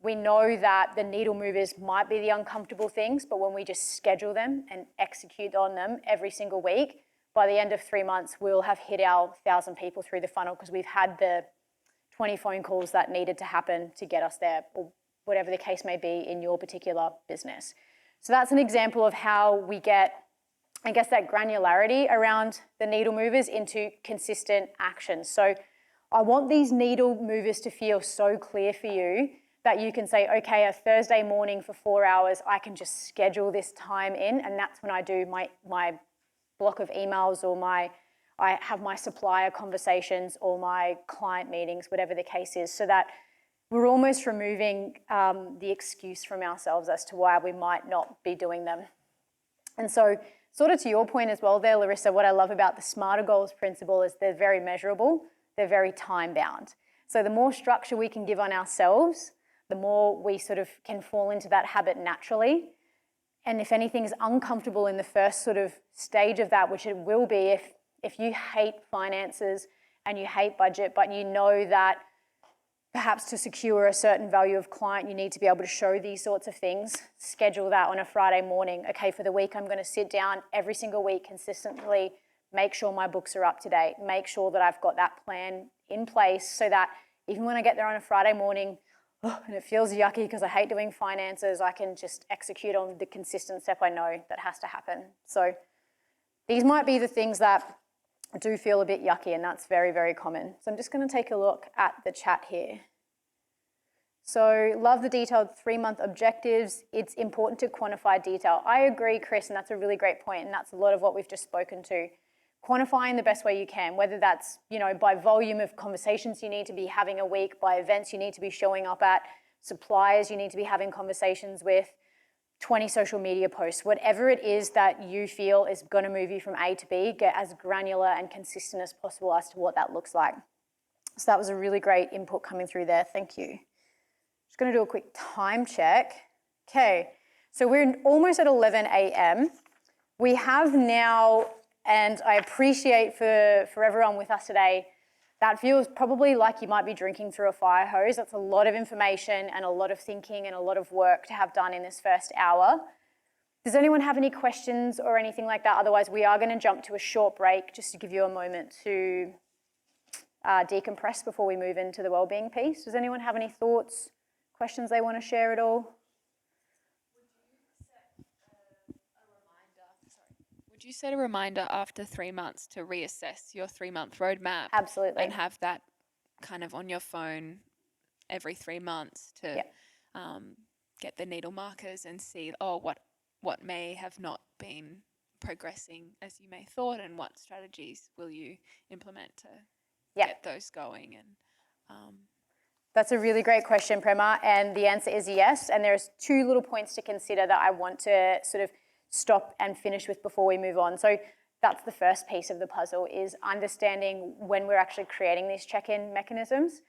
[SPEAKER 2] We know that the needle movers might be the uncomfortable things, but when we just schedule them and execute on them every single week, by the end of 3 months, we'll have hit our 1,000 people through the funnel because we've had the 20 phone calls that needed to happen to get us there, or whatever the case may be in your particular business. So that's an example of how we get, I guess, that granularity around the needle movers into consistent action. So I want these needle movers to feel so clear for you that you can say, okay, a Thursday morning for 4 hours, I can just schedule this time in, and that's when I do my block of emails, or I have my supplier conversations or my client meetings, whatever the case is, so that we're almost removing the excuse from ourselves as to why we might not be doing them. And so, sort of to your point as well there, Larissa, what I love about the Smarter Goals principle is they're very measurable, they're very time-bound. So the more structure we can give on ourselves, the more we sort of can fall into that habit naturally. And if anything is uncomfortable in the first sort of stage of that, which it will be if you hate finances and you hate budget, but you know that perhaps to secure a certain value of client, you need to be able to show these sorts of things, schedule that on a Friday morning. Okay, for the week, I'm going to sit down every single week consistently, make sure my books are up to date, make sure that I've got that plan in place so that even when I get there on a Friday morning, and it feels yucky because I hate doing finances, I can just execute on the consistent step I know that has to happen. So these might be the things that do feel a bit yucky, and that's very, very common. So I'm just going to take a look at the chat here. So love the detailed 3-month objectives. It's important to quantify detail. I agree, Chris, and that's a really great point, and that's a lot of what we've just spoken to. Quantifying the best way you can, whether that's, by volume of conversations you need to be having a week, by events you need to be showing up at, suppliers you need to be having conversations with, 20 social media posts, whatever it is that you feel is going to move you from A to B, get as granular and consistent as possible as to what that looks like. So that was a really great input coming through there. Thank you. Just going to do a quick time check. Okay, so we're almost at 11 a.m. We have now, and I appreciate for everyone with us today, that feels probably like you might be drinking through a fire hose. That's a lot of information and a lot of thinking and a lot of work to have done in this first hour. Does anyone have any questions or anything like that? Otherwise, we are going to jump to a short break just to give you a moment to decompress before we move into the wellbeing piece. Does anyone have any thoughts, questions they want to share at all?
[SPEAKER 6] Would you set a reminder after 3 months to reassess your 3-month roadmap?
[SPEAKER 2] Absolutely.
[SPEAKER 6] And have that kind of on your phone every 3 months to get the needle markers and see, what may have not been progressing as you may thought, and what strategies will you implement to get those going? And
[SPEAKER 2] that's a really great question, Prema, and the answer is yes. And there's 2 little points to consider that I want to sort of stop and finish with before we move on. So that's the first piece of the puzzle, is understanding when we're actually creating these check-in mechanisms.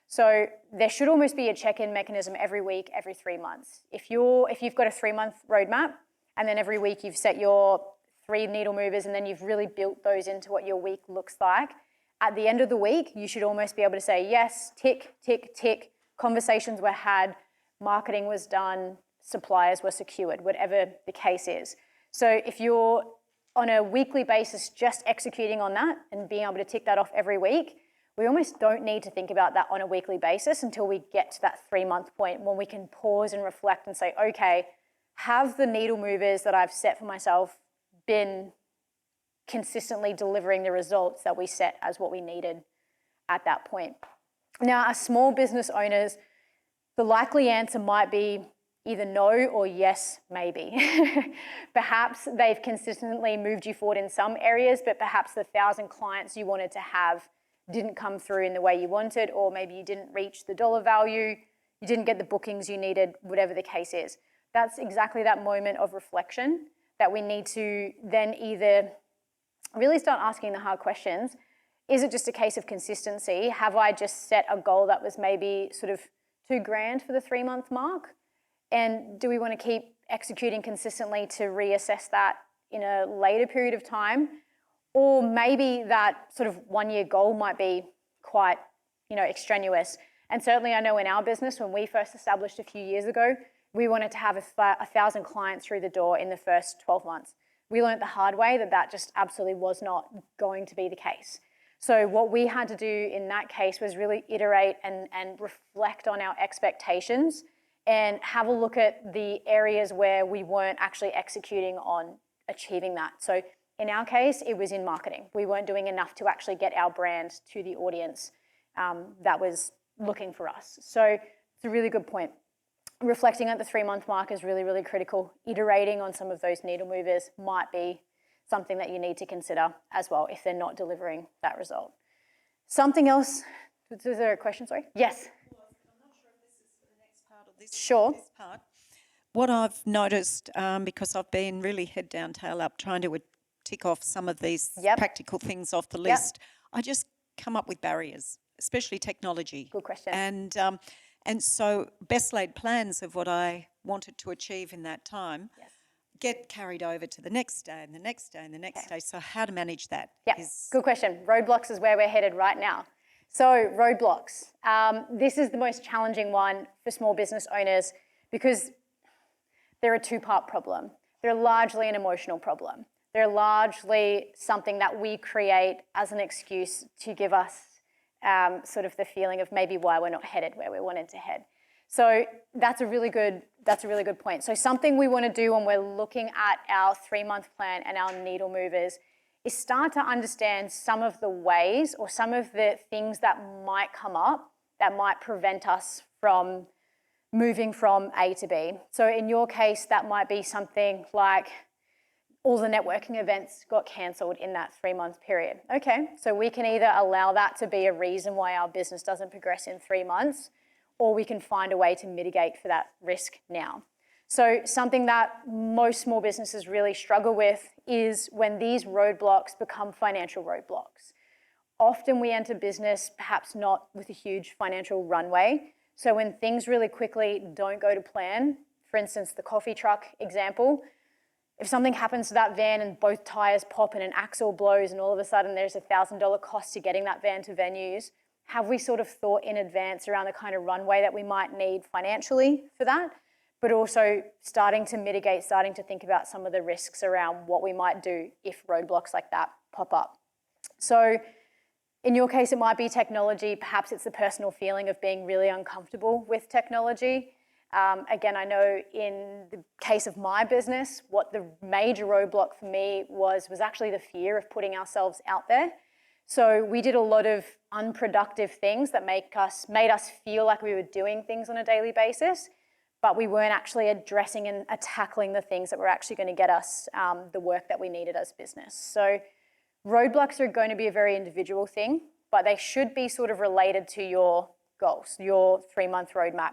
[SPEAKER 2] So there should almost be a check-in mechanism every week, every 3 months. If you've got a 3-month roadmap, and then every week you've set your 3 needle movers, and then you've really built those into what your week looks like, at the end of the week, you should almost be able to say, yes, tick, tick, tick, conversations were had, marketing was done, suppliers were secured, whatever the case is. So if you're on a weekly basis just executing on that and being able to tick that off every week, we almost don't need to think about that on a weekly basis until we get to that 3-month point when we can pause and reflect and say, okay, have the needle movers that I've set for myself been consistently delivering the results that we set as what we needed? at that point. Now, as small business owners, the likely answer might be either no or yes, maybe. Perhaps they've consistently moved you forward in some areas, but perhaps the 1,000 clients you wanted to have didn't come through in the way you wanted, or maybe you didn't reach the dollar value, you didn't get the bookings you needed, whatever the case is. That's exactly that moment of reflection that we need to then either really start asking the hard questions. Is it just a case of consistency? Have I just set a goal that was maybe sort of $2,000 for the 3-month mark? And do we want to keep executing consistently to reassess that in a later period of time? Or maybe that sort of 1-year goal might be quite, extraneous. And certainly I know in our business, when we first established a few years ago, we wanted to have 1,000 clients through the door in the first 12 months. We learned the hard way that just absolutely was not going to be the case. So what we had to do in that case was really iterate and reflect on our expectations and have a look at the areas where we weren't actually executing on achieving that. So in our case, it was in marketing. We weren't doing enough to actually get our brand to the audience that was looking for us. So it's a really good point. Reflecting at the 3-month mark is really, really critical. Iterating on some of those needle movers might be something that you need to consider as well if they're not delivering that result. Something else, is there a question, sorry? Yes.
[SPEAKER 3] I'm not sure if this is for the next part of this.
[SPEAKER 2] Sure.
[SPEAKER 3] This part. What I've noticed, because I've been really head down, tail up, trying to tick off some of these practical things off the list, I just come up with barriers, especially technology.
[SPEAKER 2] Good question.
[SPEAKER 3] And so best laid plans of what I wanted to achieve in that time get carried over to the next day and the next day and the next day. So how to manage that?
[SPEAKER 2] Good question. Roadblocks is where we're headed right now. So roadblocks. This is the most challenging one for small business owners because they're a 2-part problem. They're largely an emotional problem. They're largely something that we create as an excuse to give us sort of the feeling of maybe why we're not headed where we wanted to head. So that's a really good point. So something we want to do when we're looking at our 3-month plan and our needle movers is start to understand some of the ways or some of the things that might come up that might prevent us from moving from A to B. So in your case, that might be something like all the networking events got cancelled in that 3-month period. Okay, so we can either allow that to be a reason why our business doesn't progress in 3 months, or we can find a way to mitigate for that risk now. So something that most small businesses really struggle with is when these roadblocks become financial roadblocks. Often we enter business perhaps not with a huge financial runway. So when things really quickly don't go to plan, for instance, the coffee truck example, if something happens to that van and both tires pop and an axle blows and all of a sudden there's a $1,000 cost to getting that van to venues, have we sort of thought in advance around the kind of runway that we might need financially for that, but also starting to mitigate, starting to think about some of the risks around what we might do if roadblocks like that pop up. So in your case, it might be technology. Perhaps it's the personal feeling of being really uncomfortable with technology. Again, I know in the case of my business, what the major roadblock for me was actually the fear of putting ourselves out there. So we did a lot of unproductive things that made us feel like we were doing things on a daily basis, but we weren't actually addressing and tackling the things that were actually going to get us the work that we needed as business. So roadblocks are going to be a very individual thing, but they should be sort of related to your goals, your 3-month roadmap.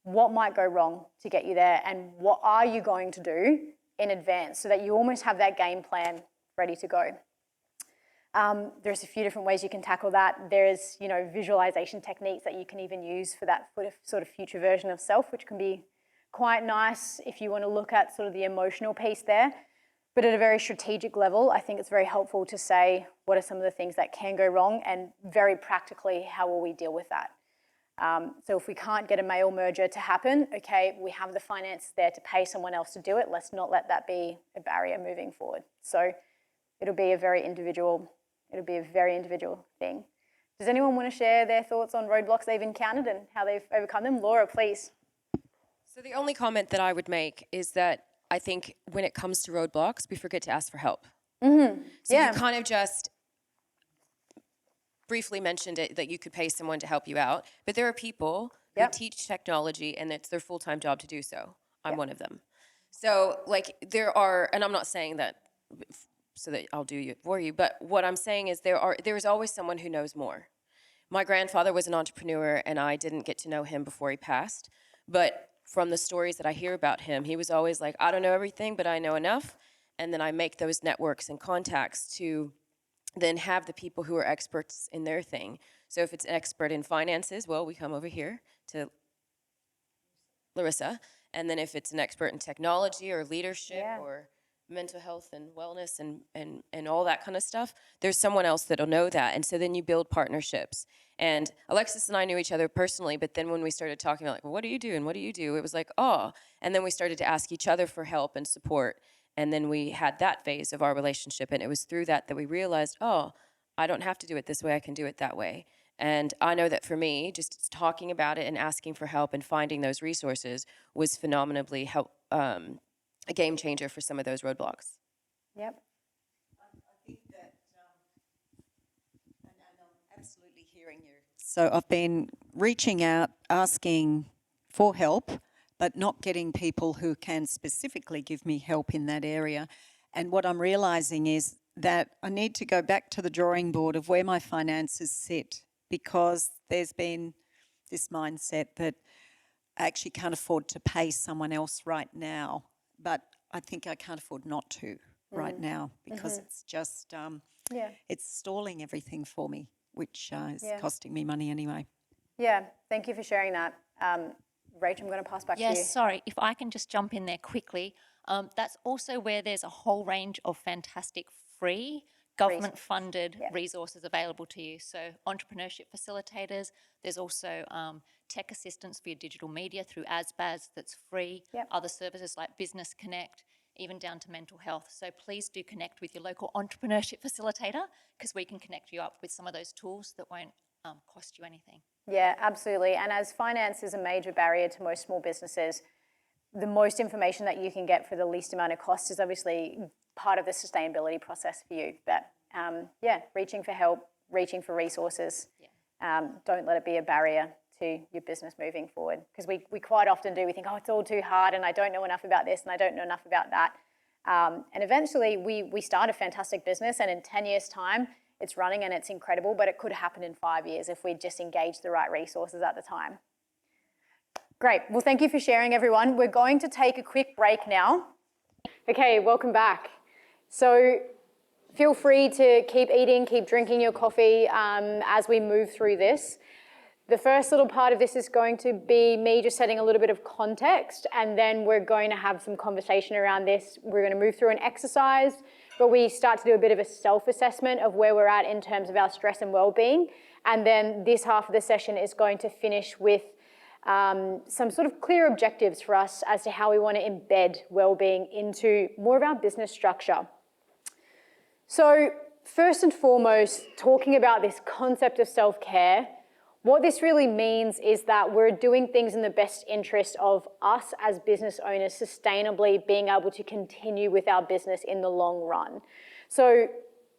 [SPEAKER 2] What might go wrong to get you there, and what are you going to do in advance so that you almost have that game plan ready to go. There's a few different ways you can tackle that. There's, visualization techniques that you can even use for that sort of future version of self, which can be quite nice if you want to look at sort of the emotional piece there. But at a very strategic level, I think it's very helpful to say what are some of the things that can go wrong, and very practically, how will we deal with that? So if we can't get a mail merger to happen, okay, we have the finance there to pay someone else to do it. Let's not let that be a barrier moving forward. So it'll be a very individual thing. Does anyone want to share their thoughts on roadblocks they've encountered and how they've overcome them? Laura, please.
[SPEAKER 5] So the only comment that I would make is that I think when it comes to roadblocks, we forget to ask for help. So you kind of just briefly mentioned it, that you could pay someone to help you out, but there are people who
[SPEAKER 2] Yep.
[SPEAKER 5] teach technology and it's their full-time job to do so. I'm one of them. So like there are, and I'm not saying that so that I'll do it for you, but what I'm saying is there is always someone who knows more. My grandfather was an entrepreneur and I didn't get to know him before he passed, but from the stories that I hear about him, he was always like, I don't know everything, but I know enough. And then I make those networks and contacts to then have the people who are experts in their thing. So if it's an expert in finances, well, we come over here to Larissa. And then if it's an expert in technology or leadership or mental health and wellness and all that kind of stuff, there's someone else that'll know that. And so then you build partnerships. And Alexis and I knew each other personally, but then when we started talking about, like, well, what do you do and what do you do? It was like, oh. And then we started to ask each other for help and support. And then we had that phase of our relationship. And it was through that we realized, oh, I don't have to do it this way. I can do it that way. And I know that for me, just talking about it and asking for help and finding those resources was phenomenally a game changer for some of those roadblocks.
[SPEAKER 2] Yep.
[SPEAKER 3] I think that, and I'm absolutely hearing you. So I've been reaching out, asking for help, but not getting people who can specifically give me help in that area. And what I'm realising is that I need to go back to the drawing board of where my finances sit, because there's been this mindset that I actually can't afford to pay someone else right now, but I think I can't afford not to right now, because it's just, it's stalling everything for me, which is costing me money anyway.
[SPEAKER 2] Yeah, thank you for sharing that. Rach, I'm going to pass back to you.
[SPEAKER 1] Yes, sorry, if I can just jump in there quickly. That's also where there's a whole range of fantastic free government-funded resources available to you. So entrepreneurship facilitators, there's also tech assistance for your digital media through ASBAS that's free, other services like Business Connect, even down to mental health. So please do connect with your local entrepreneurship facilitator, because we can connect you up with some of those tools that won't cost you anything.
[SPEAKER 2] Yeah, absolutely. And as finance is a major barrier to most small businesses, the most information that you can get for the least amount of cost is obviously part of the sustainability process for you. But reaching for help, reaching for resources, don't let it be a barrier to your business moving forward. Because we quite often do, we think, oh, it's all too hard and I don't know enough about this and I don't know enough about that. And eventually we start a fantastic business, and in 10 years' time, it's running and it's incredible, but it could happen in 5 years if we just engage the right resources at the time. Great. Well, thank you for sharing, everyone. We're going to take a quick break now. Okay, welcome back. So feel free to keep eating, keep drinking your coffee as we move through this. The first little part of this is going to be me just setting a little bit of context, and then we're going to have some conversation around this. We're going to move through an exercise where we start to do a bit of a self-assessment of where we're at in terms of our stress and well-being. And then this half of the session is going to finish with some sort of clear objectives for us as to how we want to embed well-being into more of our business structure. So first and foremost, talking about this concept of self-care, what this really means is that we're doing things in the best interest of us as business owners, sustainably being able to continue with our business in the long run. So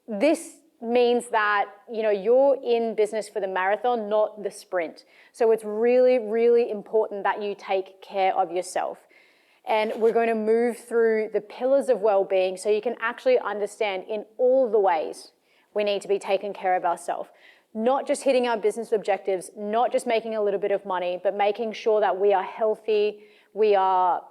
[SPEAKER 2] this means that, you're in business for the marathon, not the sprint. So it's really, really important that you take care of yourself. And we're going to move through the pillars of well-being so you can actually understand in all the ways we need to be taking care of ourselves. Not just hitting our business objectives, not just making a little bit of money, but making sure that we are healthy, we are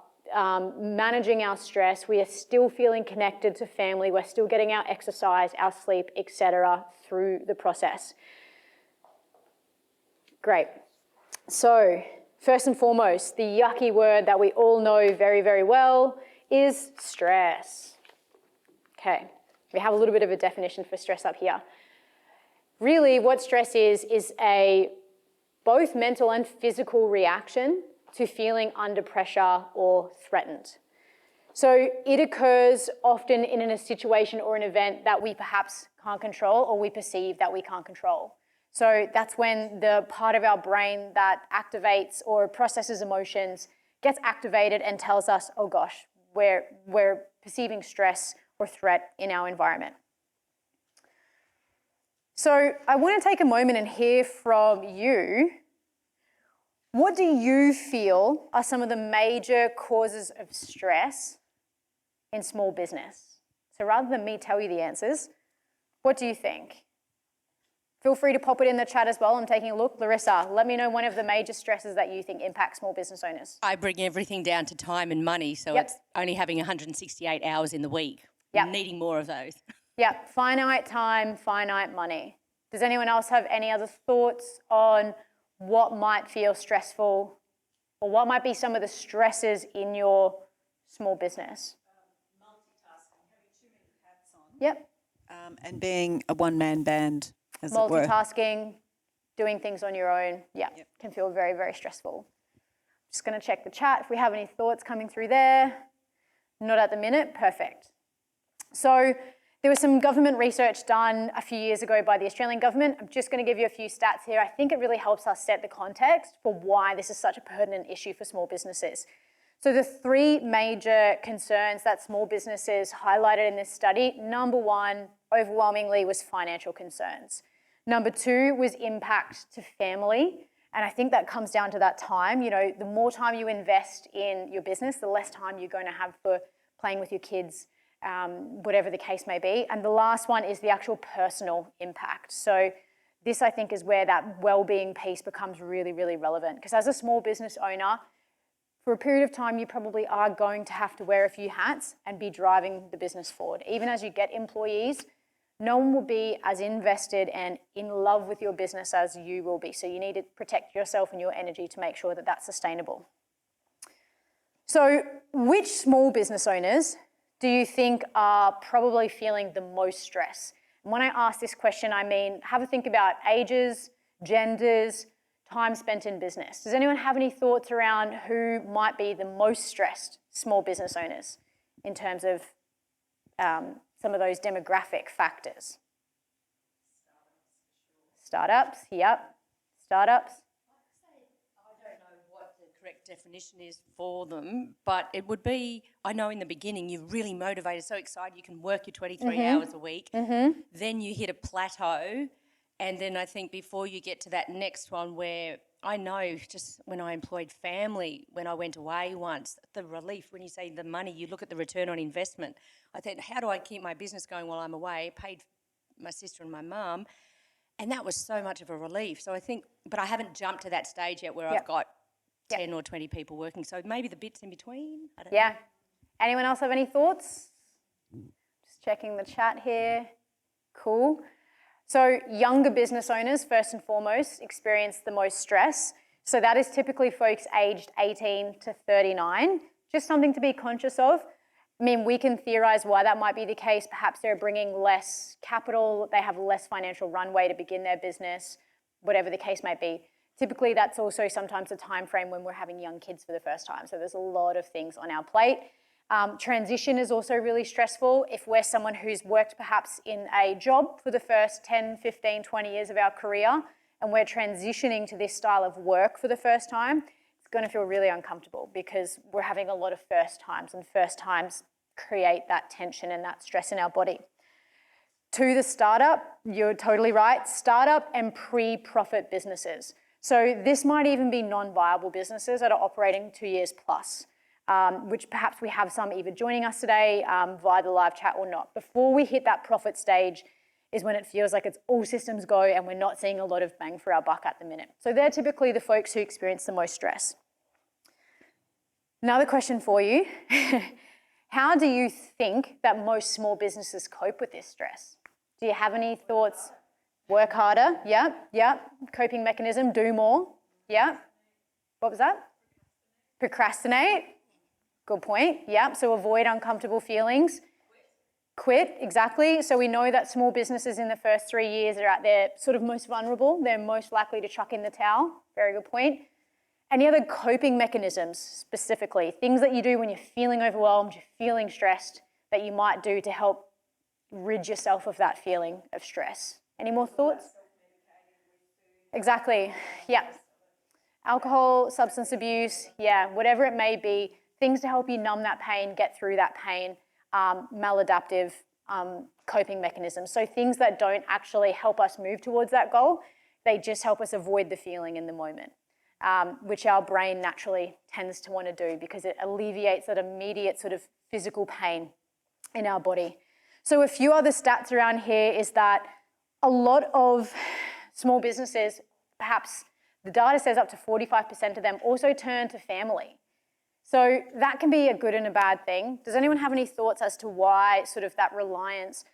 [SPEAKER 2] managing our stress, we are still feeling connected to family, we're still getting our exercise, our sleep, etc. through the process. Great. So first and foremost, the yucky word that we all know very, very well is stress. Okay, we have a little bit of a definition for stress up here. Really, what stress is a both mental and physical reaction to feeling under pressure or threatened. So it occurs often in a situation or an event that we perhaps can't control or we perceive that we can't control. So that's when the part of our brain that activates or processes emotions gets activated and tells us, oh gosh, we're perceiving stress or threat in our environment. So I want to take a moment and hear from you. What do you feel are some of the major causes of stress in small business? So rather than me tell you the answers, what do you think? Feel free to pop it in the chat as well. I'm taking a look. Larissa, let me know one of the major stresses that you think impact small business owners.
[SPEAKER 7] I bring everything down to time and money, so
[SPEAKER 2] Yep.
[SPEAKER 7] it's only having 168 hours in the week.
[SPEAKER 2] Yep.
[SPEAKER 7] Needing more of those.
[SPEAKER 2] Yeah, finite time, finite money. Does anyone else have any other thoughts on what might feel stressful or what might be some of the stresses in your small business?
[SPEAKER 3] Multitasking, having too many hats on.
[SPEAKER 2] Yep.
[SPEAKER 3] And being a one-man band, as it were.
[SPEAKER 2] Multitasking, doing things on your own, can feel very, very stressful. Just going to check the chat if we have any thoughts coming through there. Not at the minute, perfect. So there was some government research done a few years ago by the Australian government. I'm just going to give you a few stats here. I think it really helps us set the context for why this is such a pertinent issue for small businesses. So the three major concerns that small businesses highlighted in this study, number one, overwhelmingly, was financial concerns. Number two was impact to family. And I think that comes down to that time. You know, the more time you invest in your business, the less time you're going to have for playing with your kids, whatever the case may be. And the last one is the actual personal impact. So this, I think, is where that well-being piece becomes really, really relevant. Because as a small business owner, for a period of time, you probably are going to have to wear a few hats and be driving the business forward. Even as you get employees, no one will be as invested and in love with your business as you will be. So you need to protect yourself and your energy to make sure that that's sustainable. So which small business owners do you think are probably feeling the most stress? And when I ask this question, I mean, have a think about ages, genders, time spent in business. Does anyone have any thoughts around who might be the most stressed small business owners in terms of some of those demographic factors? Startups, yep. Startups.
[SPEAKER 7] I don't know what the correct definition is for them, but it would be, I know in the beginning you're really motivated, so excited you can work your 23 hours a week. Then you hit a plateau, and then I think before you get to that next one where I know just when I employed family, when I went away once, the relief, when you say the money, you look at the return on investment. I thought, how do I keep my business going while I'm away? Paid my sister and my mum, and that was so much of a relief. So I think, but I haven't jumped to that stage yet where I've got 10 or 20 people working. So maybe the bits in between. I don't know.
[SPEAKER 2] Anyone else have any thoughts? Just checking the chat here. Cool. So younger business owners, first and foremost, experience the most stress. So that is typically folks aged 18 to 39. Just something to be conscious of. I mean, we can theorize why that might be the case. Perhaps they're bringing less capital, they have less financial runway to begin their business, whatever the case might be. Typically, that's also sometimes a time frame when we're having young kids for the first time. So there's a lot of things on our plate. Transition is also really stressful. If we're someone who's worked perhaps in a job for the first 10, 15, 20 years of our career, and we're transitioning to this style of work for the first time, it's going to feel really uncomfortable because we're having a lot of first times, and first times create that tension and that stress in our body. To the startup, you're totally right, startup and pre-profit businesses. So this might even be non-viable businesses that are operating 2 years plus. Which perhaps we have some either joining us today via the live chat or not. Before we hit that profit stage is when it feels like it's all systems go and we're not seeing a lot of bang for our buck at the minute. So they're typically the folks who experience the most stress. Another question for you. How do you think that most small businesses cope with this stress? Do you have any thoughts? Work harder, yeah. Coping mechanism, do more, yeah. What was that? Procrastinate. Good point. Yep. So avoid uncomfortable feelings. Quit. Exactly. So we know that small businesses in the first 3 years are at their sort of most vulnerable. They're most likely to chuck in the towel. Very good point. Any other coping mechanisms specifically? Things that you do when you're feeling overwhelmed, you're feeling stressed, that you might do to help rid yourself of that feeling of stress. Any more thoughts? Exactly. Yeah. Alcohol, substance abuse, whatever it may be, things to help you numb that pain, get through that pain, maladaptive coping mechanisms. So things that don't actually help us move towards that goal, they just help us avoid the feeling in the moment, which our brain naturally tends to want to do because it alleviates that immediate sort of physical pain in our body. So a few other stats around here is that a lot of small businesses, perhaps the data says up to 45% of them, also turn to family. So that can be a good and a bad thing. Does anyone have any thoughts as to why sort of that reliance,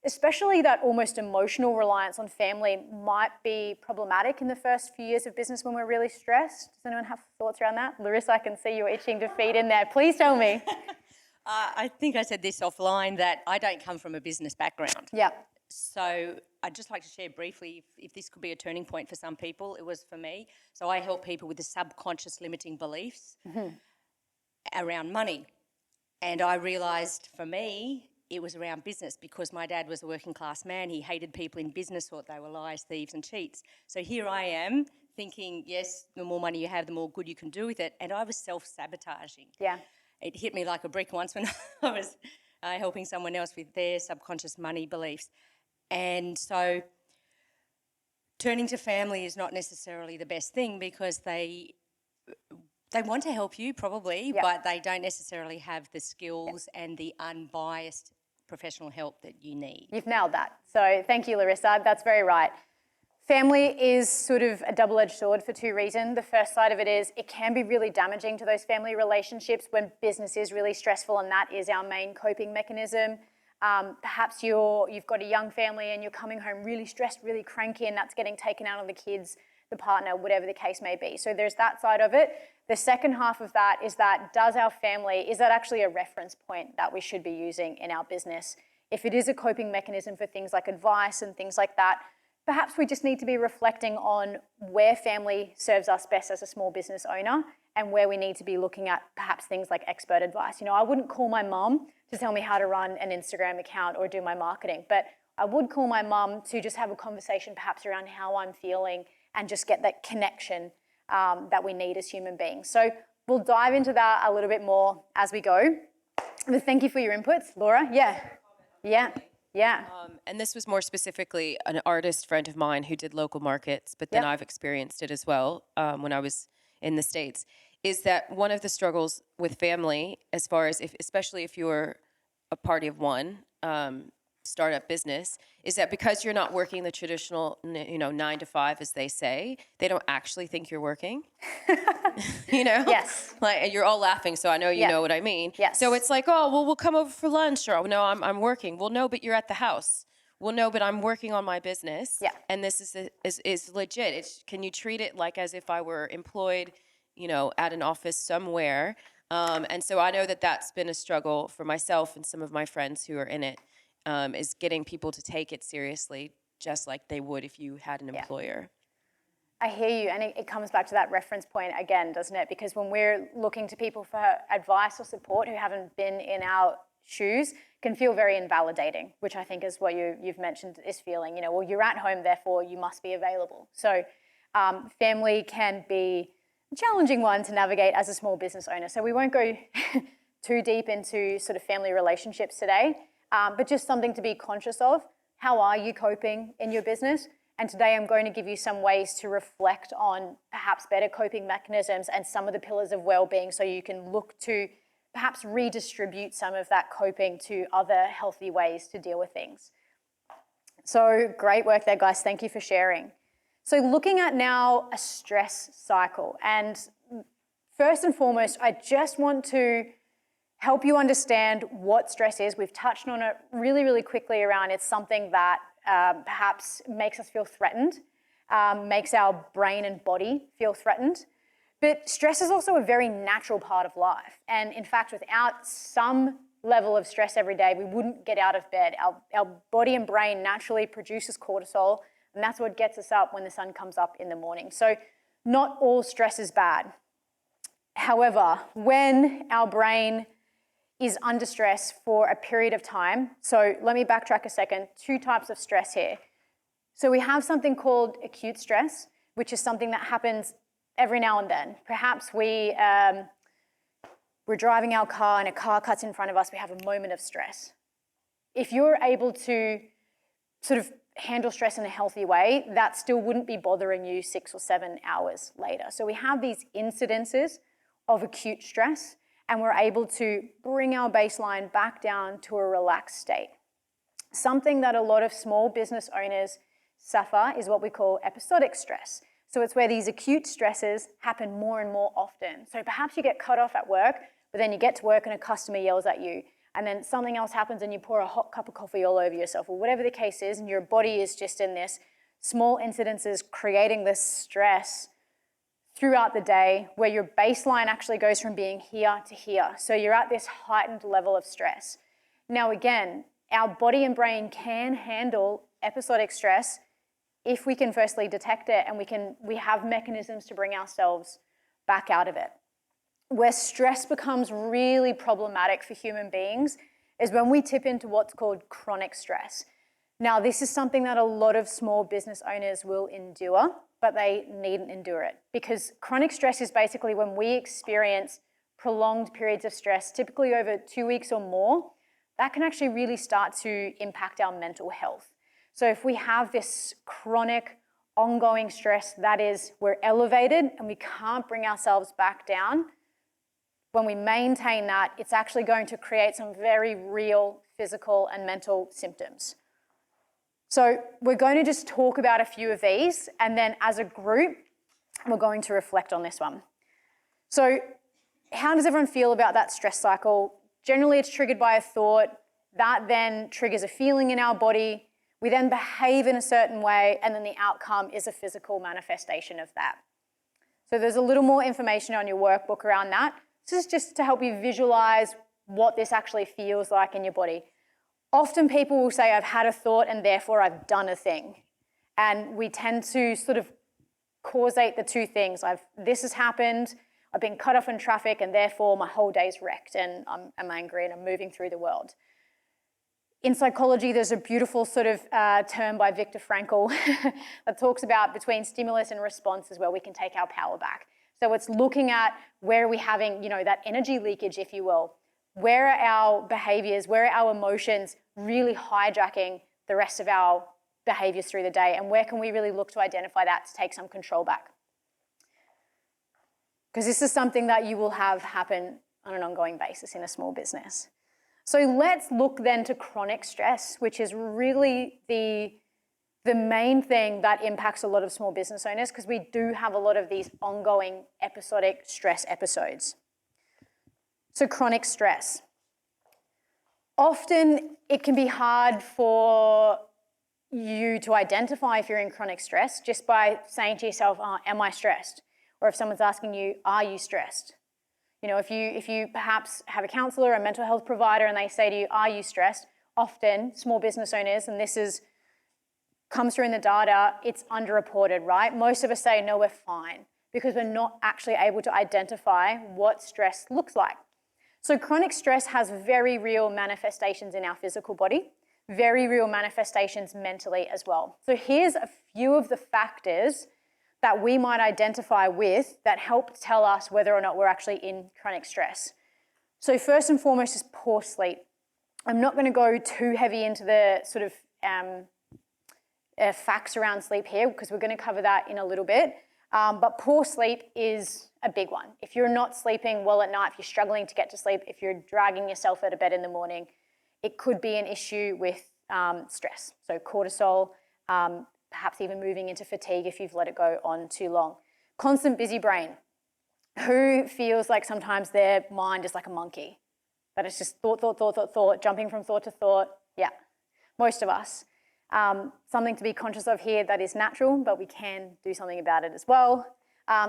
[SPEAKER 2] especially that almost emotional reliance on family, might be problematic in the first few years of business when we're really stressed? Does anyone have thoughts around that? Larissa, I can see you itching to feed in there. Please tell me.
[SPEAKER 7] I think I said this offline that I don't come from a business background.
[SPEAKER 2] Yeah.
[SPEAKER 7] So I'd just like to share briefly if this could be a turning point for some people. It was for me. So I help people with the subconscious limiting beliefs around money. And I realised for me, it was around business because my dad was a working class man. He hated people in business, thought they were liars, thieves and cheats. So here I am thinking, yes, the more money you have, the more good you can do with it. And I was self-sabotaging.
[SPEAKER 2] Yeah.
[SPEAKER 7] It hit me like a brick once when I was helping someone else with their subconscious money beliefs. And so turning to family is not necessarily the best thing because they want to help you probably, but they don't necessarily have the skills and the unbiased professional help that you need.
[SPEAKER 2] You've nailed that. So thank you, Larissa. That's very right. Family is sort of a double-edged sword for two reasons. The first side of it is it can be really damaging to those family relationships when business is really stressful, and that is our main coping mechanism. Perhaps you've got a young family and you're coming home really stressed, really cranky, and that's getting taken out on the kids, the partner, whatever the case may be. So there's that side of it. The second half of that is that is that actually a reference point that we should be using in our business? If it is a coping mechanism for things like advice and things like that, perhaps we just need to be reflecting on where family serves us best as a small business owner and where we need to be looking at perhaps things like expert advice. You know, I wouldn't call my mum to tell me how to run an Instagram account or do my marketing, but I would call my mum to just have a conversation perhaps around how I'm feeling and just get that connection that we need as human beings. So we'll dive into that a little bit more as we go. But thank you for your inputs. Laura? Yeah.
[SPEAKER 5] And this was more specifically an artist friend of mine who did local markets, but then I've experienced it as well when I was in the States, is that one of the struggles with family, as far as especially if you're a party of one, startup business, is that because you're not working the traditional, 9 to 5, as they say, they don't actually think you're working.
[SPEAKER 2] Yes.
[SPEAKER 5] Like you're all laughing, so I know you know what I mean.
[SPEAKER 2] Yes.
[SPEAKER 5] So it's like, oh, well, we'll come over for lunch, or no, I'm working. Well, no, but you're at the house. Well, no, but I'm working on my business.
[SPEAKER 2] Yeah.
[SPEAKER 5] And this is legit. Can you treat it like as if I were employed, at an office somewhere? And so I know that that's been a struggle for myself and some of my friends who are in it, is getting people to take it seriously, just like they would if you had an employer.
[SPEAKER 2] I hear you, and it comes back to that reference point again, doesn't it? Because when we're looking to people for advice or support who haven't been in our shoes, can feel very invalidating, which I think is what you've mentioned is feeling, well, you're at home, therefore you must be available. So family can be a challenging one to navigate as a small business owner. So we won't go too deep into sort of family relationships today, but just something to be conscious of. How are you coping in your business? And today I'm going to give you some ways to reflect on perhaps better coping mechanisms and some of the pillars of well-being so you can look to perhaps redistribute some of that coping to other healthy ways to deal with things. So great work there, guys. Thank you for sharing. So looking at now a stress cycle, and first and foremost, I just want to help you understand what stress is. We've touched on it really, really quickly around it's something that perhaps makes us feel threatened, makes our brain and body feel threatened. But stress is also a very natural part of life. And in fact, without some level of stress every day, we wouldn't get out of bed. Our body and brain naturally produces cortisol, and that's what gets us up when the sun comes up in the morning. So not all stress is bad. However, when our brain is under stress for a period of time, so let me backtrack a second, 2 types of stress here. So we have something called acute stress, which is something that happens every now and then. Perhaps we're driving our car and a car cuts in front of us, we have a moment of stress. if you're able to sort of handle stress in a healthy way, that still wouldn't be bothering you 6 or 7 hours later. So we have these incidences of acute stress, and we're able to bring our baseline back down to a relaxed state. Something that a lot of small business owners suffer is what we call episodic stress. So it's where these acute stresses happen more and more often. So perhaps you get cut off at work, but then you get to work and a customer yells at you, and then something else happens and you pour a hot cup of coffee all over yourself, or whatever the case is, and your body is just in this small incidences creating this stress throughout the day where your baseline actually goes from being here to here. So you're at this heightened level of stress. Now again, our body and brain can handle episodic stress if we can firstly detect it, and we have mechanisms to bring ourselves back out of it. Where stress becomes really problematic for human beings is when we tip into what's called chronic stress. Now, this is something that a lot of small business owners will endure, but they needn't endure it, because chronic stress is basically when we experience prolonged periods of stress, typically over 2 weeks or more. That can actually really start to impact our mental health. So if we have this chronic, ongoing stress, that is, we're elevated and we can't bring ourselves back down, when we maintain that, it's actually going to create some very real physical and mental symptoms. So we're going to just talk about a few of these, and then as a group, we're going to reflect on this one. So how does everyone feel about that stress cycle? Generally, it's triggered by a thought. That then triggers a feeling in our body. We then behave in a certain way, and then the outcome is a physical manifestation of that. So there's a little more information on your workbook around that. This is just to help you visualize what this actually feels like in your body. Often people will say, I've had a thought and therefore I've done a thing. And we tend to sort of causate the two things. This has happened, I've been cut off in traffic, and therefore my whole day's wrecked and I'm angry and I'm moving through the world. In psychology, there's a beautiful sort of term by Viktor Frankl that talks about between stimulus and response is where we can take our power back. So it's looking at where are we having, that energy leakage, if you will. Where are our behaviors, where are our emotions really hijacking the rest of our behaviors through the day, and where can we really look to identify that to take some control back? Because this is something that you will have happen on an ongoing basis in a small business. So let's look then to chronic stress, which is really the main thing that impacts a lot of small business owners, because we do have a lot of these ongoing episodic stress episodes. So chronic stress. Often it can be hard for you to identify if you're in chronic stress just by saying to yourself, am I stressed? Or if someone's asking you, are you stressed? If you perhaps have a counsellor, a mental health provider, and they say to you, are you stressed? Often small business owners, and this comes through in the data, it's underreported, right? Most of us say, no, we're fine, because we're not actually able to identify what stress looks like. So chronic stress has very real manifestations in our physical body, very real manifestations mentally as well. So here's a few of the factors that we might identify with that help tell us whether or not we're actually in chronic stress. So first and foremost is poor sleep. I'm not going to go too heavy into the sort of facts around sleep here, because we're going to cover that in a little bit. But poor sleep is a big one. If you're not sleeping well at night, if you're struggling to get to sleep, if you're dragging yourself out of bed in the morning, it could be an issue with stress. So cortisol, perhaps even moving into fatigue if you've let it go on too long. Constant busy brain. Who feels like sometimes their mind is like a monkey? That it's just thought, jumping from thought to thought? Yeah, most of us. Something to be conscious of here that is natural, but we can do something about it as well.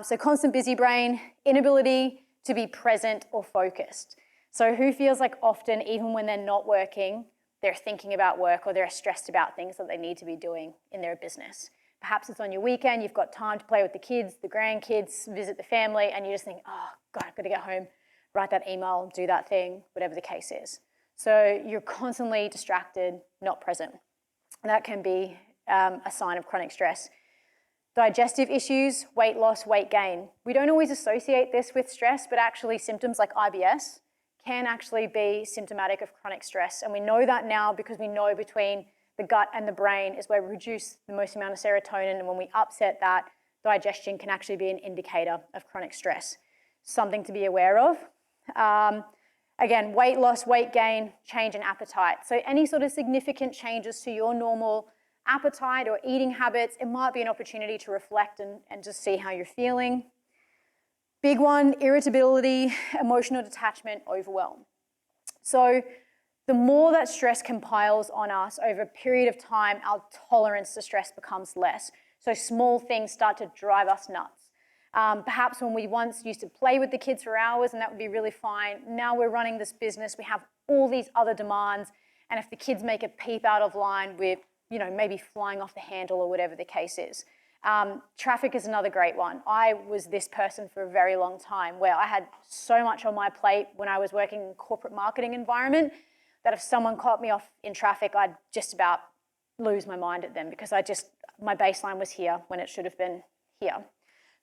[SPEAKER 2] So constant busy brain, inability to be present or focused. So who feels like often, even when they're not working, they're thinking about work or they're stressed about things that they need to be doing in their business? Perhaps it's on your weekend, you've got time to play with the kids, the grandkids, visit the family, and you just think, oh God, I've got to get home, write that email, do that thing, whatever the case is. So you're constantly distracted, not present. That can be a sign of chronic stress. Digestive issues, weight loss, weight gain. We don't always associate this with stress, but actually symptoms like IBS can actually be symptomatic of chronic stress. And we know that now because we know between the gut and the brain is where we reduce the most amount of serotonin, and when we upset that, digestion can actually be an indicator of chronic stress. Something to be aware of. Again, weight loss, weight gain, change in appetite. So any sort of significant changes to your normal appetite or eating habits, it might be an opportunity to reflect and just see how you're feeling. Big one, irritability, emotional detachment, overwhelm. So the more that stress compiles on us over a period of time, our tolerance to stress becomes less. So small things start to drive us nuts. Perhaps when we once used to play with the kids for hours and that would be really fine, now we're running this business, we have all these other demands, and if the kids make a peep out of line, we're maybe flying off the handle or whatever the case is. Traffic is another great one. I was this person for a very long time where I had so much on my plate when I was working in a corporate marketing environment that if someone caught me off in traffic, I'd just about lose my mind at them because my baseline was here when it should have been here.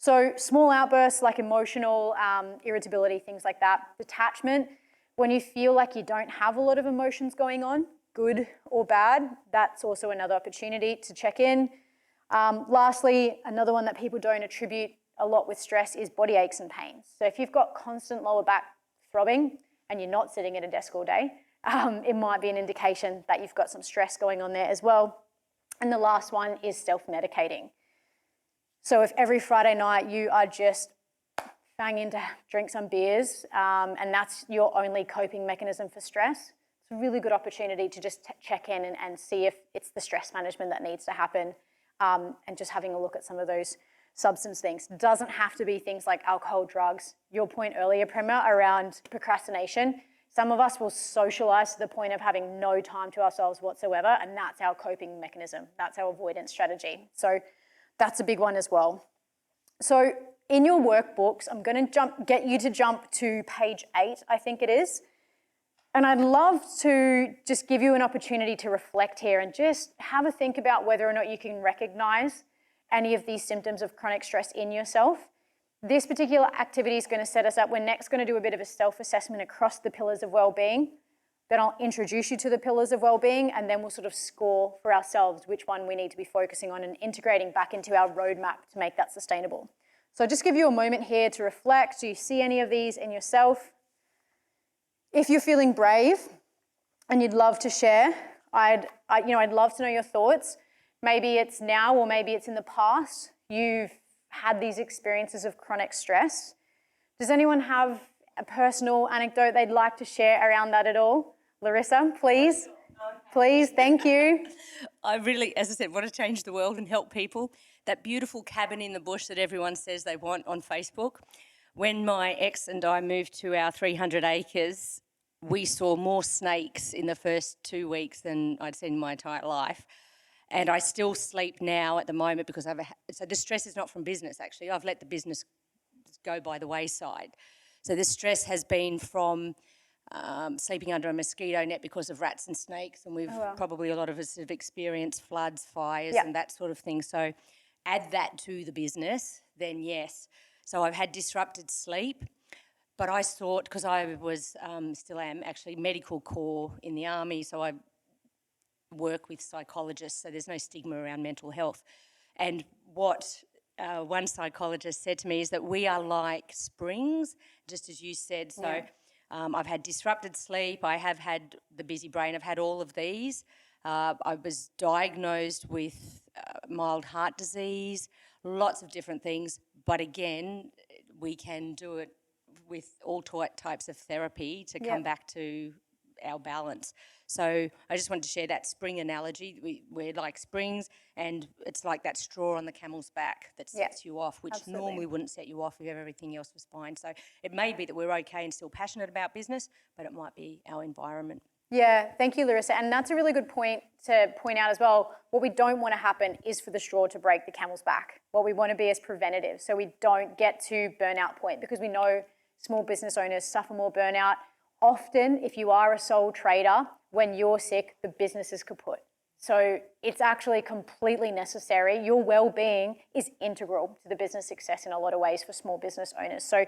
[SPEAKER 2] So small outbursts like emotional irritability, things like that. Detachment, when you feel like you don't have a lot of emotions going on, good or bad, that's also another opportunity to check in. Lastly, another one that people don't attribute a lot with stress is body aches and pains. So if you've got constant lower back throbbing and you're not sitting at a desk all day, it might be an indication that you've got some stress going on there as well. And the last one is self-medicating. So if every Friday night you are just banging to drink some beers and that's your only coping mechanism for stress, it's a really good opportunity to just check in and see if it's the stress management that needs to happen and just having a look at some of those substance things. Doesn't have to be things like alcohol, drugs. Your point earlier, Prema, around procrastination. Some of us will socialize to the point of having no time to ourselves whatsoever, and that's our coping mechanism. That's our avoidance strategy. So that's a big one as well. So in your workbooks, I'm going to get you to jump to page 8, I think it is. And I'd love to just give you an opportunity to reflect here and just have a think about whether or not you can recognize any of these symptoms of chronic stress in yourself. This particular activity is going to set us up. We're next going to do a bit of a self-assessment across the pillars of well-being. Then I'll introduce you to the pillars of well-being, and then we'll sort of score for ourselves which one we need to be focusing on and integrating back into our roadmap to make that sustainable. So I'll just give you a moment here to reflect. Do you see any of these in yourself? If you're feeling brave and you'd love to share, I'd love to know your thoughts. Maybe it's now or maybe it's in the past. You've had these experiences of chronic stress. Does anyone have a personal anecdote they'd like to share around that at all? Larissa, please. Please, thank you.
[SPEAKER 7] I really, as I said, want to change the world and help people. That beautiful cabin in the bush that everyone says they want on Facebook. When my ex and I moved to our 300 acres, we saw more snakes in the first 2 weeks than I'd seen in my entire life. And I still sleep now at the moment because so the stress is not from business, actually. I've let the business go by the wayside. So the stress has been from sleeping under a mosquito net because of rats and snakes, and probably a lot of us have experienced floods, fires, and that sort of thing. So add that to the business, then yes. So I've had disrupted sleep, but I thought, because I was, still am actually, medical corps in the army, so I work with psychologists, so there's no stigma around mental health. And what one psychologist said to me is that we are like springs, just as you said. So I've had disrupted sleep, I have had the busy brain, I've had all of these. I was diagnosed with mild heart disease, lots of different things, but again, we can do it with all types of therapy to come back to our balance. So I just wanted to share that spring analogy. We're like springs, and it's like that straw on the camel's back that sets you off, which normally wouldn't set you off if everything else was fine. So it may be that we're okay and still passionate about business, but it might be our environment.
[SPEAKER 2] Yeah, thank you, Larissa. And that's a really good point to point out as well. What we don't want to happen is for the straw to break the camel's back. What we want to be is preventative, so we don't get to burnout point, because we know small business owners suffer more burnout. Often, if you are a sole trader, when you're sick, the business is kaput. So it's actually completely necessary. Your well-being is integral to the business success in a lot of ways for small business owners. So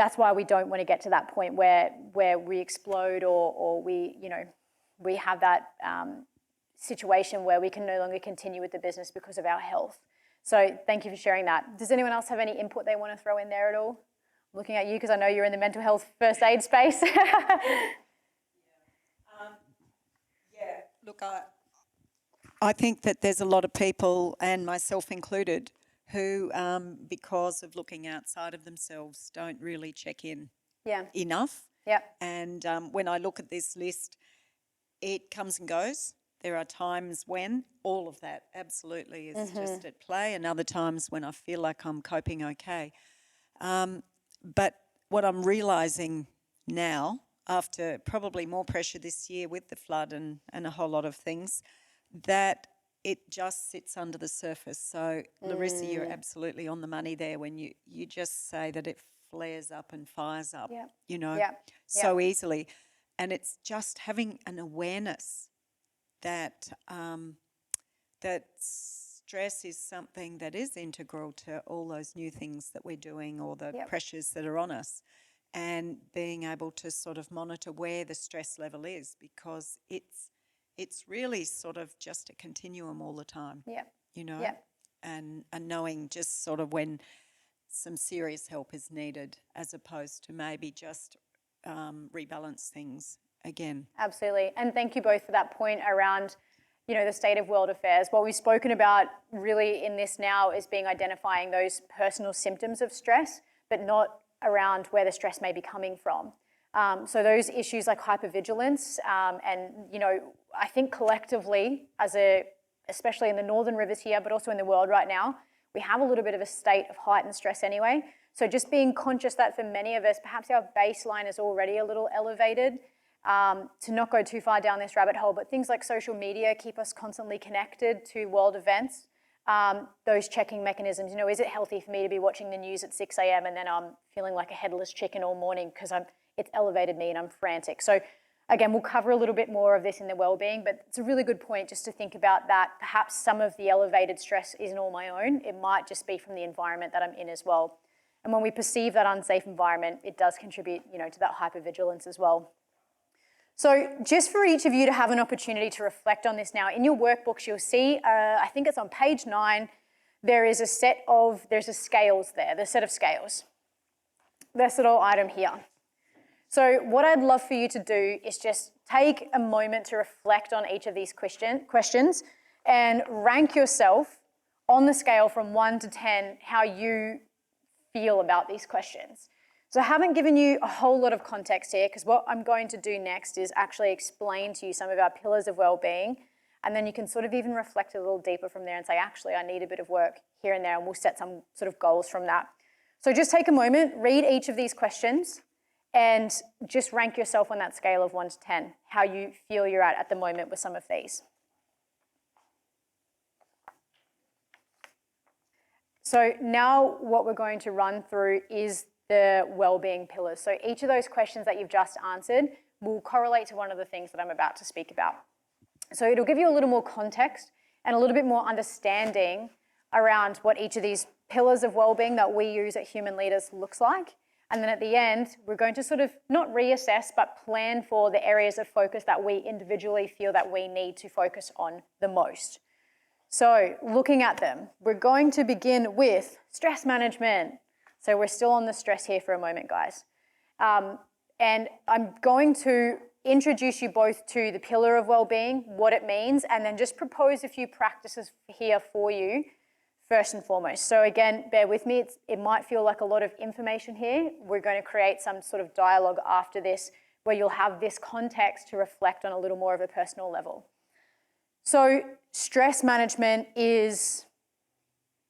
[SPEAKER 2] that's why we don't want to get to that point where we explode or we, we have that situation where we can no longer continue with the business because of our health. So thank you for sharing that. Does anyone else have any input they want to throw in there at all? I'm looking at you because I know you're in the mental health first aid space.
[SPEAKER 3] Look, I think that there's a lot of people, and myself included, who, because of looking outside of themselves, don't really check in enough.
[SPEAKER 2] Yeah.
[SPEAKER 3] And when I look at this list, it comes and goes. There are times when all of that absolutely is just at play, and other times when I feel like I'm coping okay. But what I'm realising now, after probably more pressure this year with the flood and a whole lot of things, that it just sits under the surface. So, Larissa, you're absolutely on the money there when you just say that it flares up and fires up, so easily. And it's just having an awareness that that stress is something that is integral to all those new things that we're doing or the pressures that are on us, and being able to sort of monitor where the stress level is, because it's really sort of just a continuum all the time, and knowing just sort of when some serious help is needed as opposed to maybe just rebalance things again.
[SPEAKER 2] Absolutely. And thank you both for that point around, the state of world affairs. What we've spoken about really in this now is identifying those personal symptoms of stress, but not around where the stress may be coming from. So those issues like hypervigilance, and, I think collectively especially in the Northern Rivers here, but also in the world right now, we have a little bit of a state of heightened stress anyway. So just being conscious that for many of us, perhaps our baseline is already a little elevated, to not go too far down this rabbit hole, but things like social media keep us constantly connected to world events. Those checking mechanisms, is it healthy for me to be watching the news at 6 a.m. and then I'm feeling like a headless chicken all morning because it's elevated me and I'm frantic. So again, we'll cover a little bit more of this in the wellbeing, but it's a really good point just to think about that. Perhaps some of the elevated stress isn't all my own. It might just be from the environment that I'm in as well. And when we perceive that unsafe environment, it does contribute, to that hypervigilance as well. So just for each of you to have an opportunity to reflect on this now, in your workbooks, you'll see, I think it's on page 9, there's a scales there, the set of scales. This little item here. So what I'd love for you to do is just take a moment to reflect on each of these questions and rank yourself on the scale from 1 to 10, how you feel about these questions. So I haven't given you a whole lot of context here, because what I'm going to do next is actually explain to you some of our pillars of well-being, and then you can sort of even reflect a little deeper from there and say, actually, I need a bit of work here and there, and we'll set some sort of goals from that. So just take a moment, read each of these questions, and just rank yourself on that scale of 1 to 10, how you feel you're at the moment with some of these. So now what we're going to run through is the well-being pillars. So each of those questions that you've just answered will correlate to one of the things that I'm about to speak about. So it'll give you a little more context and a little bit more understanding around what each of these pillars of well-being that we use at Human Leaders looks like. And then at the end, we're going to sort of not reassess, but plan for the areas of focus that we individually feel that we need to focus on the most. So looking at them, we're going to begin with stress management. So we're still on the stress here for a moment, guys. And I'm going to introduce you both to the pillar of well-being, what it means, and then just propose a few practices here for you, first and foremost. So again, bear with me. It might feel like a lot of information here. We're going to create some sort of dialogue after this where you'll have this context to reflect on a little more of a personal level. So stress management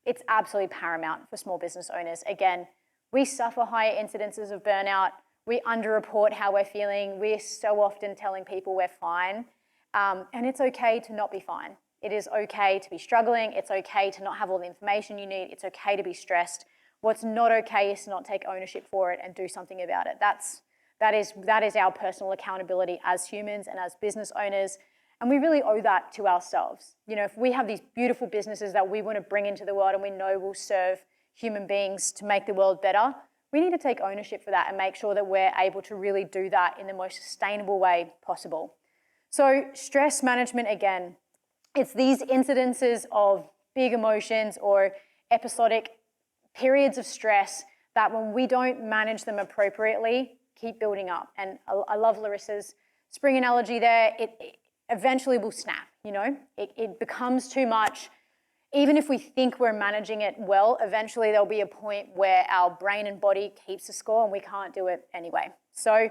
[SPEAKER 2] it's absolutely paramount for small business owners. Again, we suffer higher incidences of burnout. We underreport how we're feeling. We're so often telling people we're fine. And it's okay to not be fine. It is okay to be struggling. It's okay to not have all the information you need. It's okay to be stressed. What's not okay is to not take ownership for it and do something about it. That is our personal accountability as humans and as business owners. And we really owe that to ourselves. If we have these beautiful businesses that we want to bring into the world and we know will serve human beings to make the world better, we need to take ownership for that and make sure that we're able to really do that in the most sustainable way possible. So stress management, again, it's these incidences of big emotions or episodic periods of stress that when we don't manage them appropriately, keep building up. And I love Larissa's spring analogy there. It eventually will snap, you know? It becomes too much. Even if we think we're managing it well, eventually there'll be a point where our brain and body keeps the score and we can't do it anyway. So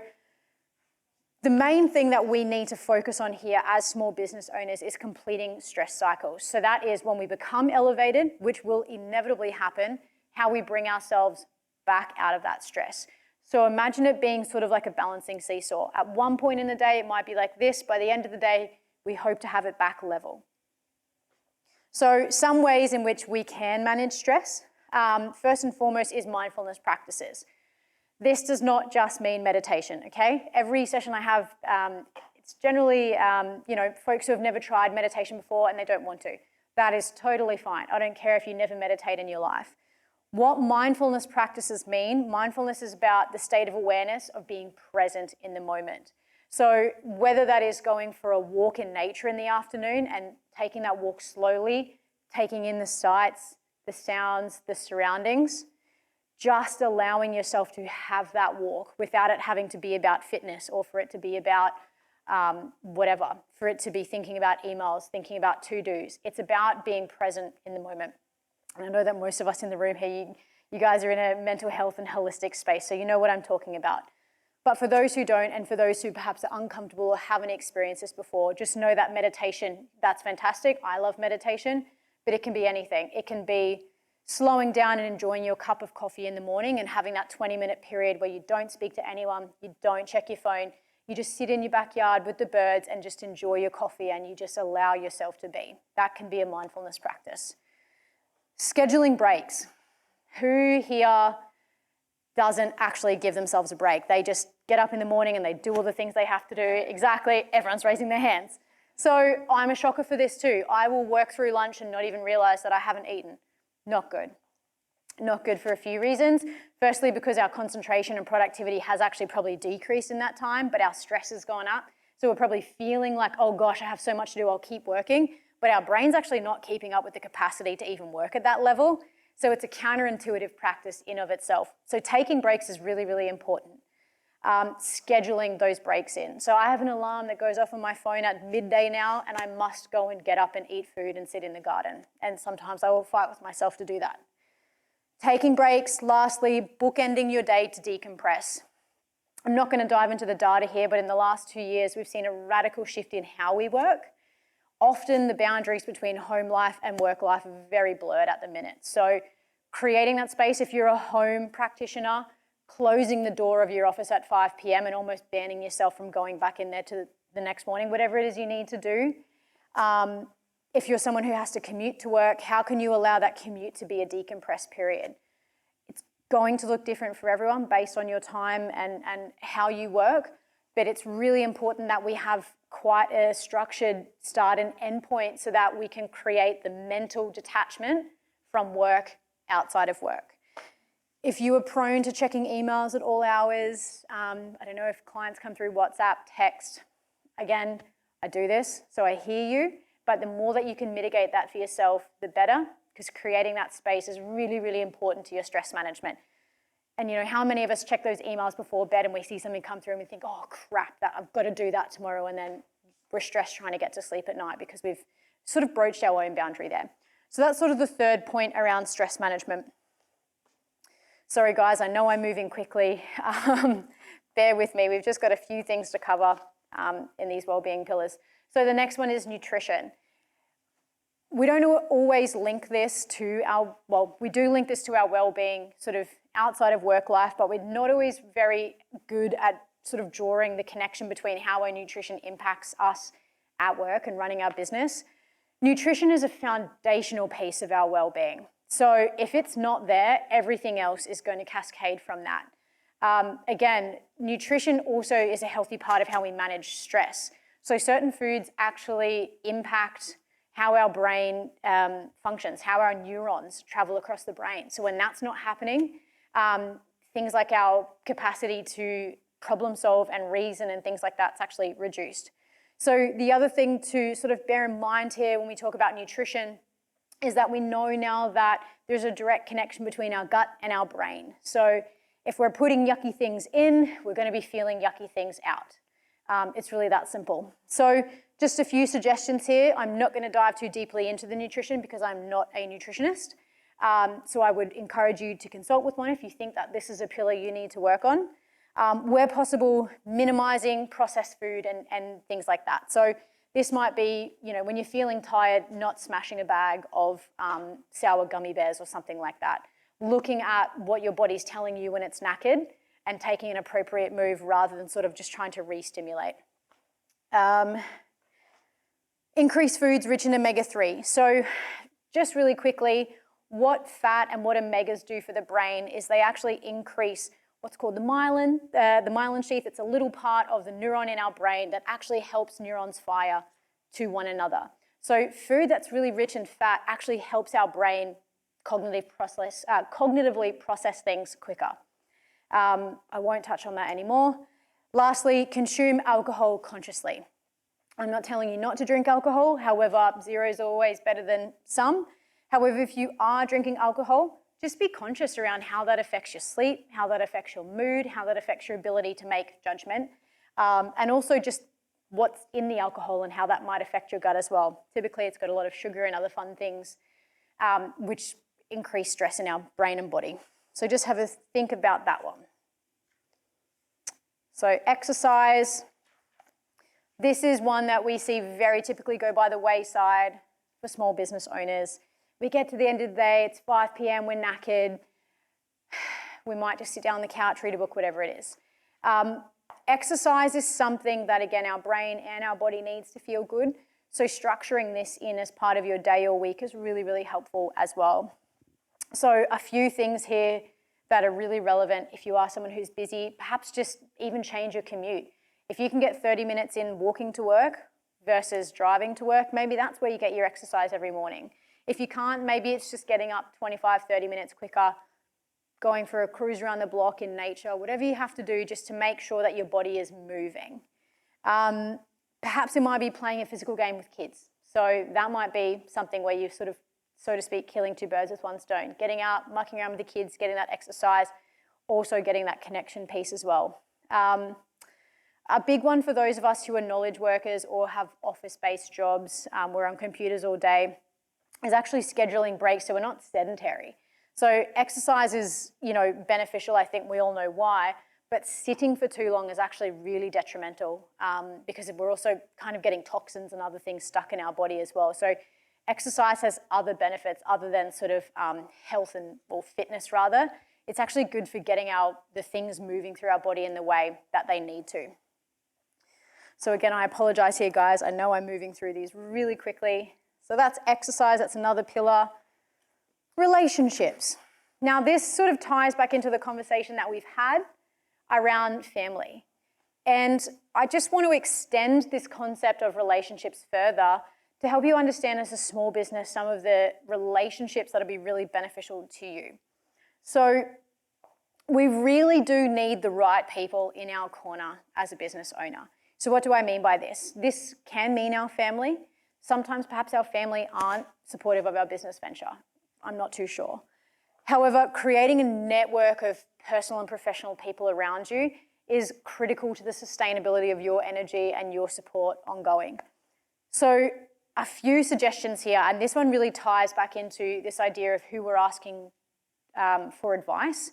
[SPEAKER 2] the main thing that we need to focus on here as small business owners is completing stress cycles. So that is when we become elevated, which will inevitably happen, how we bring ourselves back out of that stress. So imagine it being sort of like a balancing seesaw. At one point in the day, it might be like this. By the end of the day, we hope to have it back level. So some ways in which we can manage stress, first and foremost, is mindfulness practices. This does not just mean meditation, okay? Every session I have, it's generally, folks who have never tried meditation before and they don't want to. That is totally fine. I don't care if you never meditate in your life. What mindfulness practices mean, mindfulness is about the state of awareness of being present in the moment. So whether that is going for a walk in nature in the afternoon and taking that walk slowly, taking in the sights, the sounds, the surroundings, just allowing yourself to have that walk without it having to be about fitness or for it to be about whatever, for it to be thinking about emails, thinking about to-dos. It's about being present in the moment. And I know that most of us in the room here, you guys are in a mental health and holistic space, so you know what I'm talking about. But for those who don't, and for those who perhaps are uncomfortable or haven't experienced this before, just know that meditation, that's fantastic. I love meditation, but it can be anything. It can be slowing down and enjoying your cup of coffee in the morning and having that 20-minute period where you don't speak to anyone, you don't check your phone, you just sit in your backyard with the birds and just enjoy your coffee and you just allow yourself to be. That can be a mindfulness practice. Scheduling breaks. Who here doesn't actually give themselves a break? They just get up in the morning and they do all the things they have to do. Exactly, everyone's raising their hands. So I'm a shocker for this too. I will work through lunch and not even realize that I haven't eaten. Not good. Not good for a few reasons. Firstly, because our concentration and productivity has actually probably decreased in that time, but our stress has gone up. So we're probably feeling like, oh gosh, I have so much to do, I'll keep working. But our brain's actually not keeping up with the capacity to even work at that level. So it's a counterintuitive practice in of itself. So taking breaks is really, really important. Scheduling those breaks in. So I have an alarm that goes off on my phone at midday now, and I must go and get up and eat food and sit in the garden. And sometimes I will fight with myself to do that. Taking breaks, lastly, bookending your day to decompress. I'm not going to dive into the data here, but in the last 2 years, we've seen a radical shift in how we work. Often the boundaries between home life and work life are very blurred at the minute. So creating that space, if you're a home practitioner, closing the door of your office at 5 p.m. and almost banning yourself from going back in there to the next morning, whatever it is you need to do. If you're someone who has to commute to work, how can you allow that commute to be a decompressed period? It's going to look different for everyone based on your time and how you work, but it's really important that we have quite a structured start and end point so that we can create the mental detachment from work outside of work. If you are prone to checking emails at all hours, I don't know if clients come through WhatsApp, text, again, I do this, so I hear you, but the more that you can mitigate that for yourself, the better, because creating that space is really, really important to your stress management. And you know, how many of us check those emails before bed and we see something come through and we think, oh crap, that I've got to do that tomorrow, and then we're stressed trying to get to sleep at night because we've sort of broached our own boundary there. So that's sort of the third point around stress management. Sorry guys, I know I'm moving quickly. Bear with me, we've just got a few things to cover in these wellbeing pillars. So the next one is nutrition. We don't always link this to our, well, we do link this to our well-being sort of outside of work life, but we're not always very good at sort of drawing the connection between how our nutrition impacts us at work and running our business. Nutrition is a foundational piece of our well-being. So if it's not there, everything else is going to cascade from that. Again, nutrition also is a healthy part of how we manage stress. So certain foods actually impact how our brain functions, how our neurons travel across the brain. So when that's not happening, things like our capacity to problem solve and reason and things like that's actually reduced. So the other thing to sort of bear in mind here when we talk about nutrition is that we know now that there's a direct connection between our gut and our brain. So if we're putting yucky things in, we're going to be feeling yucky things out. It's really that simple. So just a few suggestions here. I'm not going to dive too deeply into the nutrition because I'm not a nutritionist. So I would encourage you to consult with one if you think that this is a pillar you need to work on. Where possible, minimizing processed food and things like that. So this might be, when you're feeling tired, not smashing a bag of sour gummy bears or something like that. Looking at what your body's telling you when it's knackered and taking an appropriate move rather than sort of just trying to re-stimulate. Increased foods rich in omega-3. So just really quickly, what fat and what omegas do for the brain is they actually increase what's called the myelin sheath. It's a little part of the neuron in our brain that actually helps neurons fire to one another. So food that's really rich in fat actually helps our brain cognitively process things quicker. I won't touch on that anymore. Lastly, consume alcohol consciously. I'm not telling you not to drink alcohol. However, zero is always better than some. However, if you are drinking alcohol, just be conscious around how that affects your sleep, how that affects your mood, how that affects your ability to make judgment, and also just what's in the alcohol and how that might affect your gut as well. Typically, it's got a lot of sugar and other fun things, which increase stress in our brain and body. So just have a think about that one. So exercise. This is one that we see very typically go by the wayside for small business owners. We get to the end of the day, it's 5 p.m, we're knackered. We might just sit down on the couch, read a book, whatever it is. Exercise is something that, again, our brain and our body needs to feel good. So structuring this in as part of your day or week is really, really helpful as well. So a few things here that are really relevant if you are someone who's busy, perhaps just even change your commute. If you can get 30 minutes in walking to work versus driving to work, maybe that's where you get your exercise every morning. If you can't, maybe it's just getting up 25, 30 minutes quicker, going for a cruise around the block in nature, whatever you have to do just to make sure that your body is moving. Perhaps it might be playing a physical game with kids. So that might be something where you sort of, so to speak, killing two birds with one stone. Getting out, mucking around with the kids, getting that exercise, also getting that connection piece as well. A big one for those of us who are knowledge workers or have office-based jobs, we're on computers all day, is actually scheduling breaks so we're not sedentary. So exercise is, beneficial. I think we all know why, but sitting for too long is actually really detrimental because we're also kind of getting toxins and other things stuck in our body as well. So exercise has other benefits other than sort of health or fitness rather. It's actually good for getting the things moving through our body in the way that they need to. So again, I apologize here, guys. I know I'm moving through these really quickly. So that's exercise, that's another pillar. Relationships. Now this sort of ties back into the conversation that we've had around family. And I just want to extend this concept of relationships further to help you understand as a small business some of the relationships that'll be really beneficial to you. So we really do need the right people in our corner as a business owner. So what do I mean by this? This can mean our family. Sometimes perhaps our family aren't supportive of our business venture. I'm not too sure. However, creating a network of personal and professional people around you is critical to the sustainability of your energy and your support ongoing. So a few suggestions here, and this one really ties back into this idea of who we're asking for advice.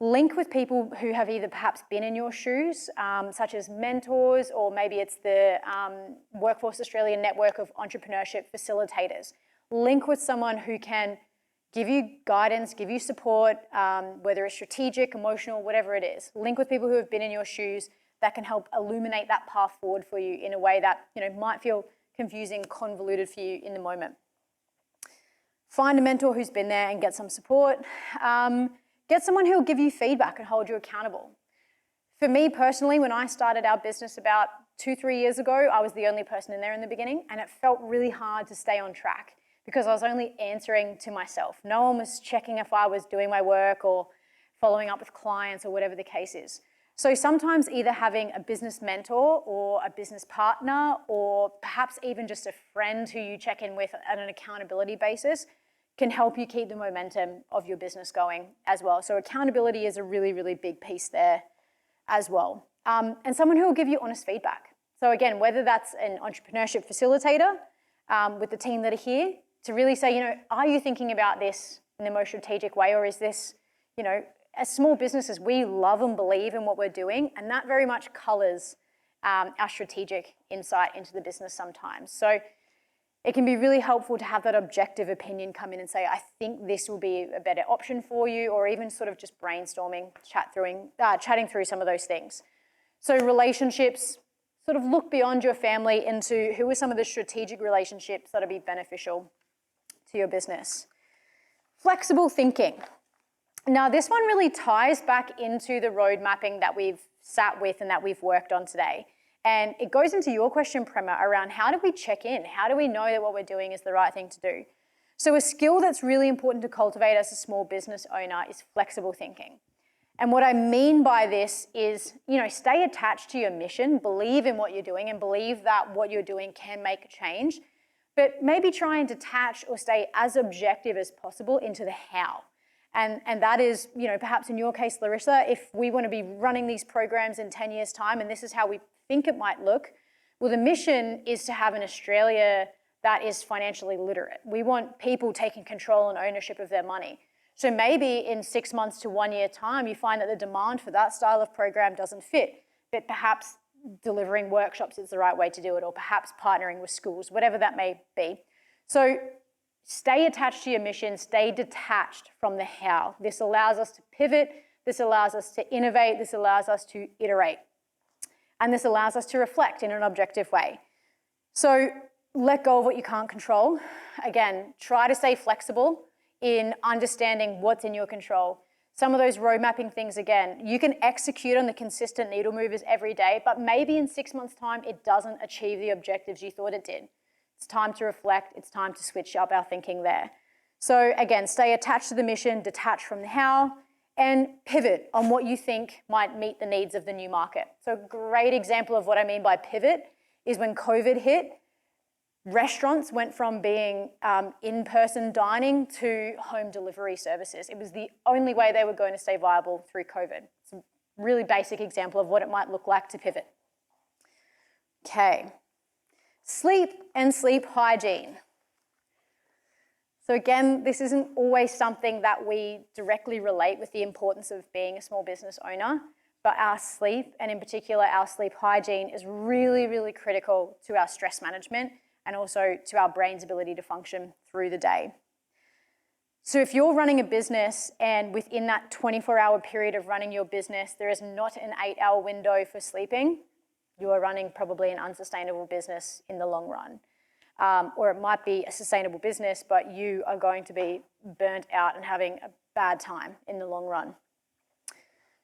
[SPEAKER 2] Link with people who have either perhaps been in your shoes, such as mentors, or maybe it's the Workforce Australia network of entrepreneurship facilitators. Link with someone who can give you guidance, give you support, whether it's strategic, emotional, whatever it is. Link with people who have been in your shoes that can help illuminate that path forward for you in a way that might feel confusing, convoluted for you in the moment. Find a mentor who's been there and get some support. Get someone who will give you feedback and hold you accountable. For me personally, when I started our business about 2-3 years ago, I was the only person in there in the beginning, and it felt really hard to stay on track because I was only answering to myself. No one was checking if I was doing my work or following up with clients or whatever the case is. So sometimes either having a business mentor or a business partner or perhaps even just a friend who you check in with on an accountability basis can help you keep the momentum of your business going as well. So accountability is a really, really big piece there as well. And someone who will give you honest feedback. So again, whether that's an entrepreneurship facilitator with the team that are here to really say, are you thinking about this in the most strategic way, or is this, as small businesses, we love and believe in what we're doing, and that very much colors our strategic insight into the business sometimes. So it can be really helpful to have that objective opinion come in and say, I think this will be a better option for you, or even sort of just brainstorming, chatting through some of those things. So relationships, sort of look beyond your family into who are some of the strategic relationships that will be beneficial to your business. Flexible thinking. Now, this one really ties back into the road mapping that we've sat with and that we've worked on today. And it goes into your question, Prema, around how do we check in? How do we know that what we're doing is the right thing to do? So a skill that's really important to cultivate as a small business owner is flexible thinking. And what I mean by this is, stay attached to your mission, believe in what you're doing and believe that what you're doing can make a change, but maybe try and detach or stay as objective as possible into the how. And that is, perhaps in your case, Larissa, if we want to be running these programs in 10 years' time and this is how we think it might look, well, the mission is to have an Australia that is financially literate. We want people taking control and ownership of their money. So maybe in 6 months to 1 year time, you find that the demand for that style of program doesn't fit, but perhaps delivering workshops is the right way to do it, or perhaps partnering with schools, whatever that may be. So stay attached to your mission, stay detached from the how. This allows us to pivot, this allows us to innovate, this allows us to iterate, and this allows us to reflect in an objective way. So let go of what you can't control. Again, try to stay flexible in understanding what's in your control. Some of those road mapping things, again, you can execute on the consistent needle movers every day, but maybe in 6 months' time, it doesn't achieve the objectives you thought it did. It's time to reflect. It's time to switch up our thinking there. So again, stay attached to the mission, detach from the how, and pivot on what you think might meet the needs of the new market. So a great example of what I mean by pivot is when COVID hit, restaurants went from being in-person dining to home delivery services. It was the only way they were going to stay viable through COVID. It's a really basic example of what it might look like to pivot. Okay. Sleep and sleep hygiene. So again, this isn't always something that we directly relate with the importance of being a small business owner, but our sleep, and in particular our sleep hygiene, is really, really critical to our stress management and also to our brain's ability to function through the day. So if you're running a business and within that 24-hour period of running your business, there is not an 8-hour window for sleeping, you are running probably an unsustainable business in the long run. Or it might be a sustainable business, but you are going to be burnt out and having a bad time in the long run.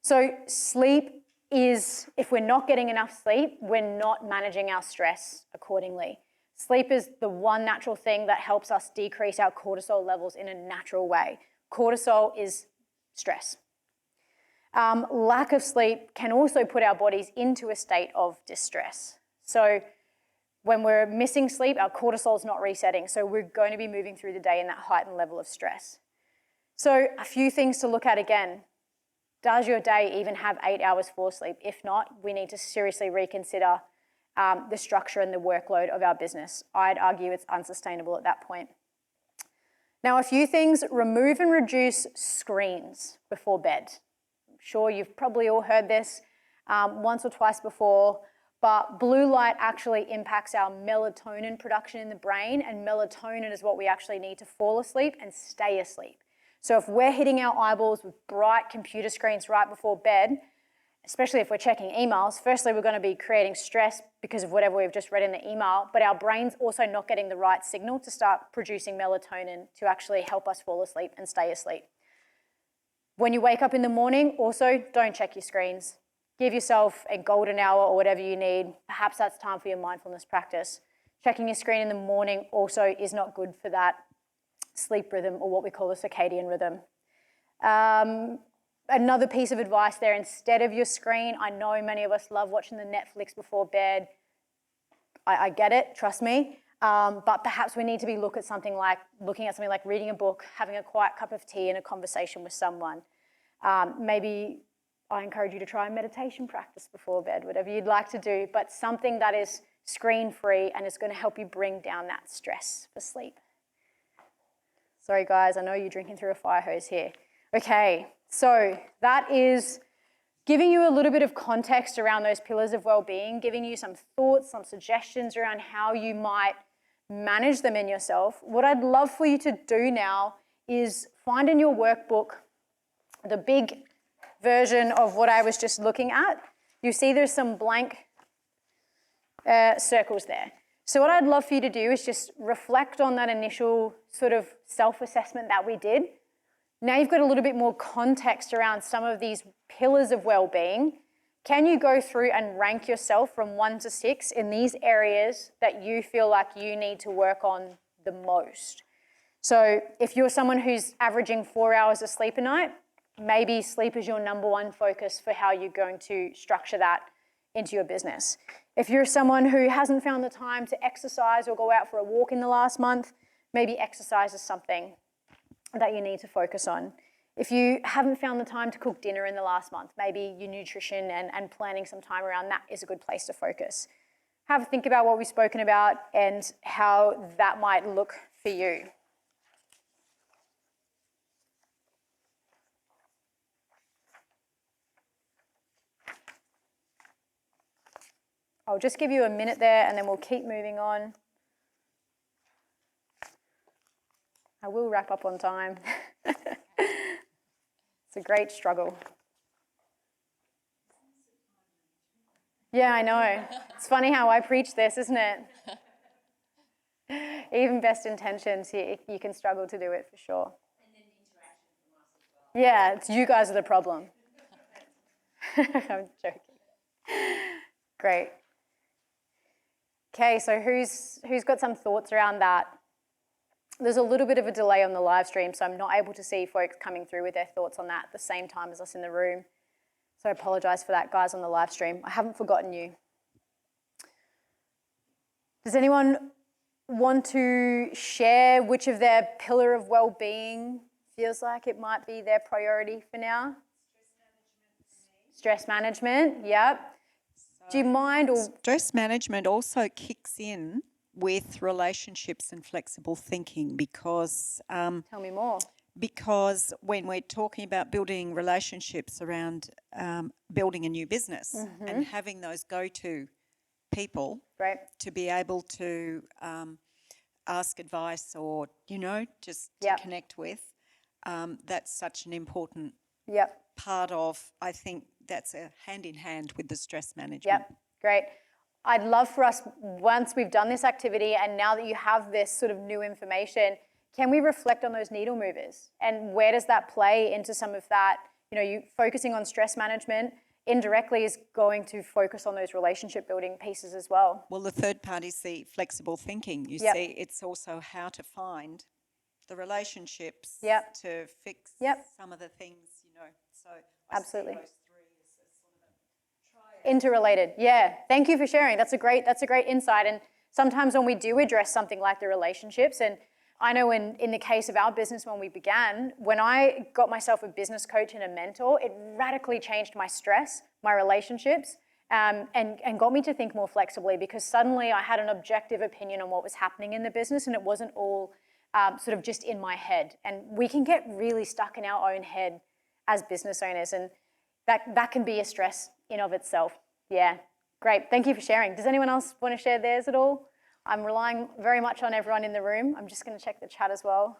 [SPEAKER 2] So sleep is, if we're not getting enough sleep, we're not managing our stress accordingly. Sleep is the one natural thing that helps us decrease our cortisol levels in a natural way. Cortisol is stress. Lack of sleep can also put our bodies into a state of distress. So when we're missing sleep, our cortisol is not resetting. So we're going to be moving through the day in that heightened level of stress. So a few things to look at again. Does your day even have 8 hours for sleep? If not, we need to seriously reconsider the structure and the workload of our business. I'd argue it's unsustainable at that point. Now, a few things: remove and reduce screens before bed. I'm sure you've probably all heard this once or twice before, but blue light actually impacts our melatonin production in the brain, and melatonin is what we actually need to fall asleep and stay asleep. So if we're hitting our eyeballs with bright computer screens right before bed, especially if we're checking emails, firstly, we're going to be creating stress because of whatever we've just read in the email, but our brain's also not getting the right signal to start producing melatonin to actually help us fall asleep and stay asleep. When you wake up in the morning, also don't check your screens. Give yourself a golden hour or whatever you need. Perhaps that's time for your mindfulness practice. Checking your screen in the morning also is not good for that sleep rhythm, or what we call a circadian rhythm. another piece of advice there, instead of your screen, I know many of us love watching the Netflix before bed. I get it, trust me. But perhaps we need to be looking at something like reading a book, having a quiet cup of tea and a conversation with someone. Maybe I encourage you to try a meditation practice before bed, whatever you'd like to do, but something that is screen-free and is going to help you bring down that stress for sleep. Sorry guys, I know you're drinking through a fire hose here. Okay, so that is giving you a little bit of context around those pillars of well-being, giving you some thoughts, some suggestions around how you might manage them in yourself. What I'd love for you to do now is find in your workbook the big version of what I was just looking at. You see there's some blank circles there. So what I'd love for you to do is just reflect on that initial sort of self-assessment that we did. Now you've got a little bit more context around some of these pillars of well-being. Can you go through and rank yourself from 1 to 6 in these areas that you feel like you need to work on the most? So if you're someone who's averaging 4 hours of sleep a night, maybe sleep is your number one focus for how you're going to structure that into your business. If you're someone who hasn't found the time to exercise or go out for a walk in the last month, maybe exercise is something that you need to focus on. If you haven't found the time to cook dinner in the last month, maybe your nutrition and planning some time around that is a good place to focus. Have a think about what we've spoken about and how that might look for you. I'll just give you a minute there and then we'll keep moving on. I will wrap up on time. It's a great struggle. Yeah, I know. It's funny how I preach this, isn't it? Even best intentions, you can struggle to do it for sure. And then interaction from us as well. Yeah, it's you guys are the problem. I'm joking. Great. Okay, so who's got some thoughts around that? There's a little bit of a delay on the live stream, so I'm not able to see folks coming through with their thoughts on that at the same time as us in the room. So I apologise for that, guys, on the live stream. I haven't forgotten you. Does anyone want to share which of their pillar of well-being feels like it might be their priority for now? Stress management, yep. Do you mind? Or
[SPEAKER 3] stress management also kicks in with relationships and flexible thinking because
[SPEAKER 2] tell me more.
[SPEAKER 3] Because when we're talking about building relationships around building a new business and having those go-to people to be able to ask advice or, just to connect with, that's such an important part of, I think that's a hand in hand with the stress management.
[SPEAKER 2] Yep, great. I'd love for us, once we've done this activity and now that you have this sort of new information, can we reflect on those needle movers? And where does that play into some of that, you focusing on stress management indirectly is going to focus on those relationship building pieces as well.
[SPEAKER 3] Well, the third part is the flexible thinking. You see, it's also how to find the relationships to fix some of the things, So
[SPEAKER 2] absolutely.
[SPEAKER 3] I see those three as sort of a triad.
[SPEAKER 2] Interrelated, yeah. Thank you for sharing. That's a great insight. And sometimes when we do address something like the relationships, and I know in the case of our business when we began, when I got myself a business coach and a mentor, it radically changed my stress, my relationships, and got me to think more flexibly because suddenly I had an objective opinion on what was happening in the business and it wasn't all sort of just in my head. And we can get really stuck in our own head as business owners, and that can be a stress in of itself. Yeah, great. Thank you for sharing. Does anyone else want to share theirs at all? I'm relying very much on everyone in the room. I'm just going to check the chat as well.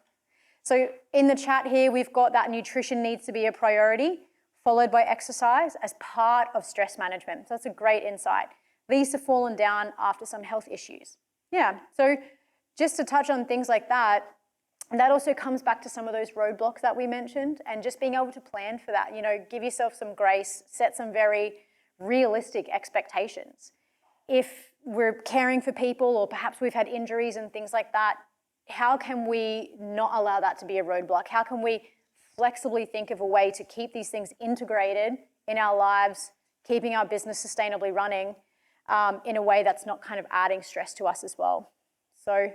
[SPEAKER 2] So in the chat here, we've got that nutrition needs to be a priority, followed by exercise as part of stress management. So that's a great insight. These have fallen down after some health issues. Yeah, so just to touch on things like that, and that also comes back to some of those roadblocks that we mentioned and just being able to plan for that, give yourself some grace, set some very realistic expectations. If we're caring for people or perhaps we've had injuries and things like that, how can we not allow that to be a roadblock? How can we flexibly think of a way to keep these things integrated in our lives, keeping our business sustainably running in a way that's not kind of adding stress to us as well. So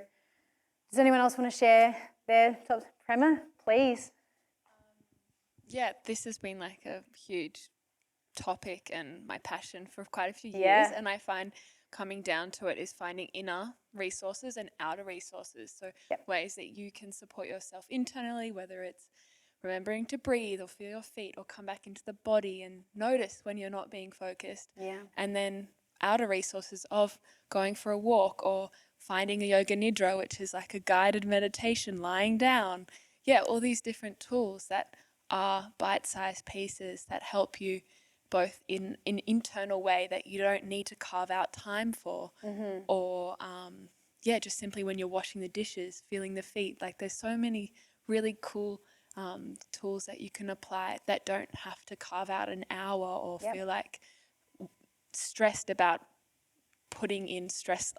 [SPEAKER 2] does anyone else want to share their thoughts? Prema, please.
[SPEAKER 6] Yeah, this has been like a huge topic and my passion for quite a few years.
[SPEAKER 2] Yeah.
[SPEAKER 6] And I find coming down to it is finding inner resources and outer resources. So ways that you can support yourself internally, whether it's remembering to breathe or feel your feet or come back into the body and notice when you're not being focused.
[SPEAKER 2] Yeah.
[SPEAKER 6] And then outer resources of going for a walk or finding a yoga nidra, which is like a guided meditation, lying down. Yeah, all these different tools that are bite-sized pieces that help you both in an internal way that you don't need to carve out time for, or just simply when you're washing the dishes, feeling the feet. Like there's so many really cool tools that you can apply that don't have to carve out an hour or feel like stressed about putting in stress,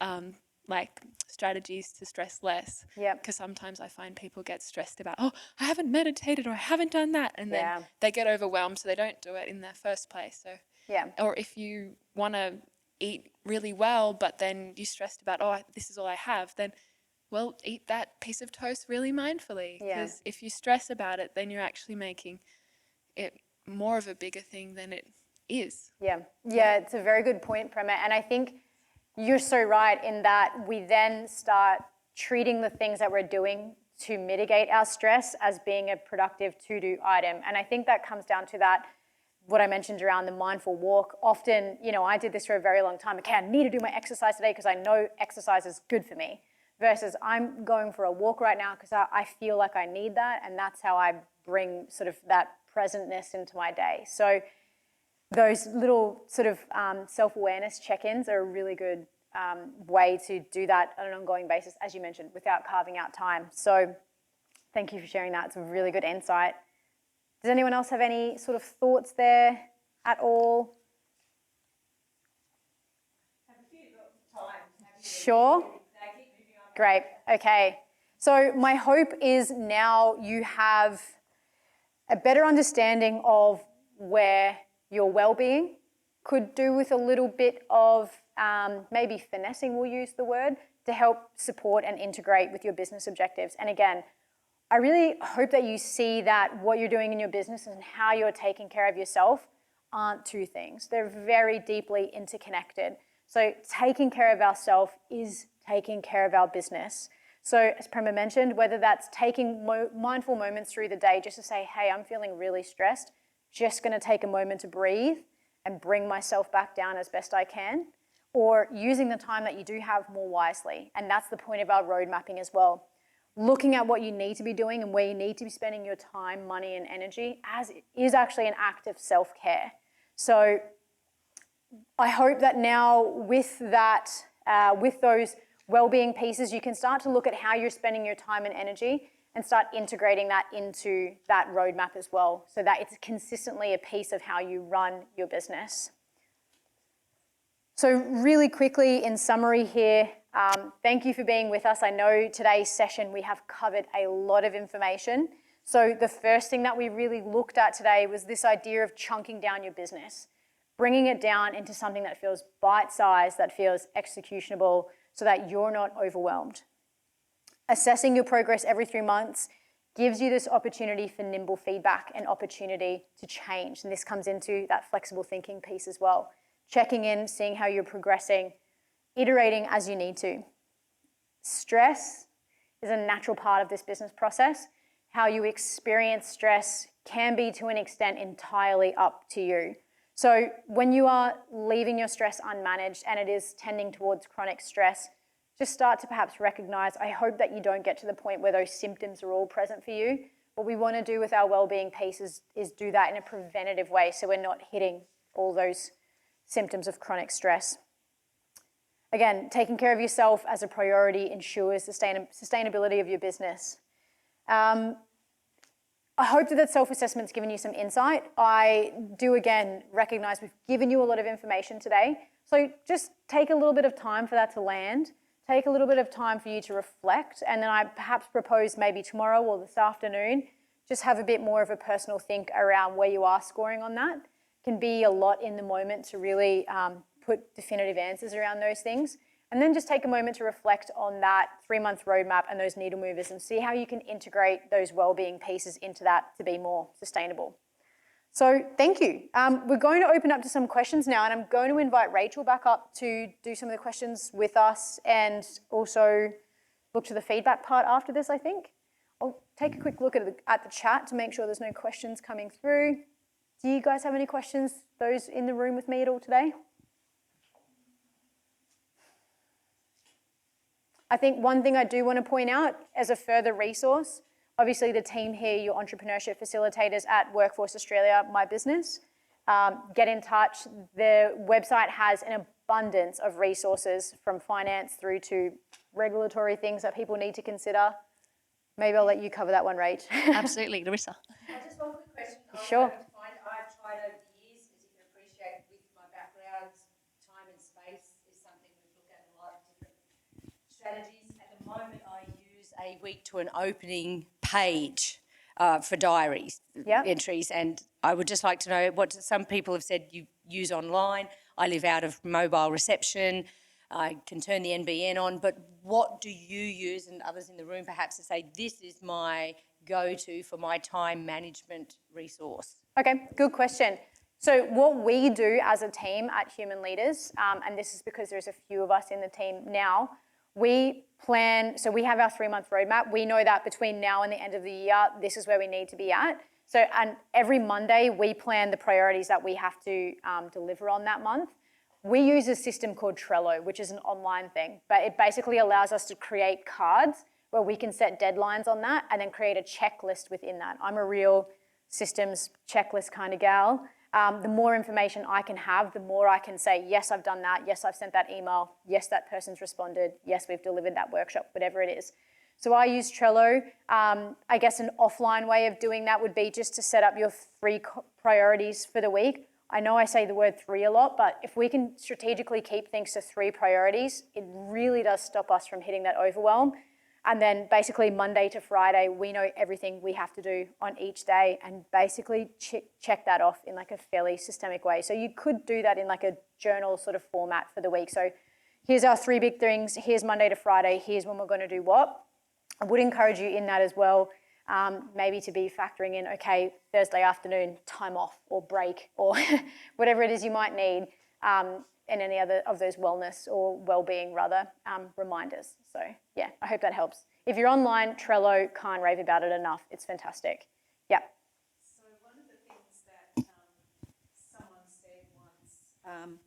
[SPEAKER 6] like strategies to stress less. Because sometimes I find people get stressed about, oh, I haven't meditated or I haven't done that. And then they get overwhelmed, so they don't do it in the first place. So, or if you want to eat really well, but then you're stressed about, oh, this is all I have, then, well, eat that piece of toast really mindfully. Because if you stress about it, then you're actually making it more of a bigger thing than it is.
[SPEAKER 2] Yeah, it's a very good point, Prema. And I think you're so right in that we then start treating the things that we're doing to mitigate our stress as being a productive to-do item. And I think that comes down to that, what I mentioned around the mindful walk. Often, I did this for a very long time. Okay, I need to do my exercise today because I know exercise is good for me. Versus I'm going for a walk right now because I feel like I need that. And that's how I bring sort of that presentness into my day. So those little sort of self-awareness check-ins are a really good way to do that on an ongoing basis, as you mentioned, without carving out time. So thank you for sharing that. It's a really good insight. Does anyone else have any sort of thoughts there at all? Sure? Great. Okay. So my hope is now you have a better understanding of where your well-being could do with a little bit of maybe finessing, we'll use the word, to help support and integrate with your business objectives. And again, I really hope that you see that what you're doing in your business and how you're taking care of yourself aren't two things. They're very deeply interconnected. So taking care of ourselves is taking care of our business. So as Prema mentioned, whether that's taking mindful moments through the day just to say, hey, I'm feeling really stressed, just going to take a moment to breathe and bring myself back down as best I can, or using the time that you do have more wisely. And that's the point of our road mapping as well. Looking at what you need to be doing and where you need to be spending your time, money, and energy as it is actually an act of self-care. So I hope that now with that, with those well-being pieces, you can start to look at how you're spending your time and energy and start integrating that into that roadmap as well, so that it's consistently a piece of how you run your business. So really quickly, in summary here, thank you for being with us. I know today's session we have covered a lot of information. So the first thing that we really looked at today was this idea of chunking down your business, bringing it down into something that feels bite-sized, that feels executionable, so that you're not overwhelmed. Assessing your progress every 3 months gives you this opportunity for nimble feedback and opportunity to change. And this comes into that flexible thinking piece as well. Checking in, seeing how you're progressing, iterating as you need to. Stress is a natural part of this business process. How you experience stress can be, to an extent, entirely up to you. So when you are leaving your stress unmanaged and it is tending towards chronic stress, just start to perhaps recognize, I hope that you don't get to the point where those symptoms are all present for you. What we want to do with our well-being piece is do that in a preventative way, so we're not hitting all those symptoms of chronic stress. Again, taking care of yourself as a priority ensures sustainability of your business. I hope that self-assessment's given you some insight. I do, again, recognize we've given you a lot of information today. So just take a little bit of time for that to land. Take a little bit of time for you to reflect. And then I perhaps propose maybe tomorrow or this afternoon, just have a bit more of a personal think around where you are scoring on that. Can be a lot in the moment to really put definitive answers around those things. And then just take a moment to reflect on that 3-month roadmap and those needle movers and see how you can integrate those wellbeing pieces into that to be more sustainable. So thank you. We're going to open up to some questions now, and I'm going to invite Rachel back up to do some of the questions with us and also look to the feedback part after this, I think. I'll take a quick look at the chat to make sure there's no questions coming through. Do you guys have any questions, those in the room with me at all today? I think one thing I do want to point out as a further resource, obviously the team here, your entrepreneurship facilitators at Workforce Australia, my business, get in touch. The website has an abundance of resources from finance through to regulatory things that people need to consider. Maybe I'll let you cover that one, Rach.
[SPEAKER 1] Absolutely, Larissa.
[SPEAKER 7] Just one quick question.
[SPEAKER 2] Sure.
[SPEAKER 7] I've tried over the years, as you can appreciate with my background, time and space is something we look at a lot of different strategies. At the moment, I use a week to an opening page for diaries entries, and I would just like to know what some people have said you use online. I live out of mobile reception. I can turn the NBN on, but what do you use, and others in the room perhaps, to say this is my go-to for my time management resource?
[SPEAKER 2] Okay, good question. So what we do as a team at Human Leaders, and this is because there's a few of us in the team now, we plan, so we have our 3-month roadmap. We know that between now and the end of the year, this is where we need to be at. So, and every Monday we plan the priorities that we have to deliver on that month. We use a system called Trello, which is an online thing, but it basically allows us to create cards where we can set deadlines on that and then create a checklist within that. I'm a real systems checklist kind of gal. The more information I can have, the more I can say, yes, I've done that. Yes, I've sent that email. Yes, that person's responded. Yes, we've delivered that workshop, whatever it is. So I use Trello. I guess an offline way of doing that would be just to set up your 3 priorities for the week. I know I say the word 3 a lot, but if we can strategically keep things to 3 priorities, it really does stop us from hitting that overwhelm. And then basically Monday to Friday, we know everything we have to do on each day and basically check that off in like a fairly systemic way. So you could do that in like a journal sort of format for the week. So here's our 3 big things. Here's Monday to Friday. Here's when we're going to do what. I would encourage you in that as well. Maybe to be factoring in, okay, Thursday afternoon, time off or break or whatever it is you might need, and any other of those wellness or well-being rather reminders. So yeah, I hope that helps. If you're online, Trello, can't rave about it enough. It's fantastic. Yeah.
[SPEAKER 3] So one of the things that someone said once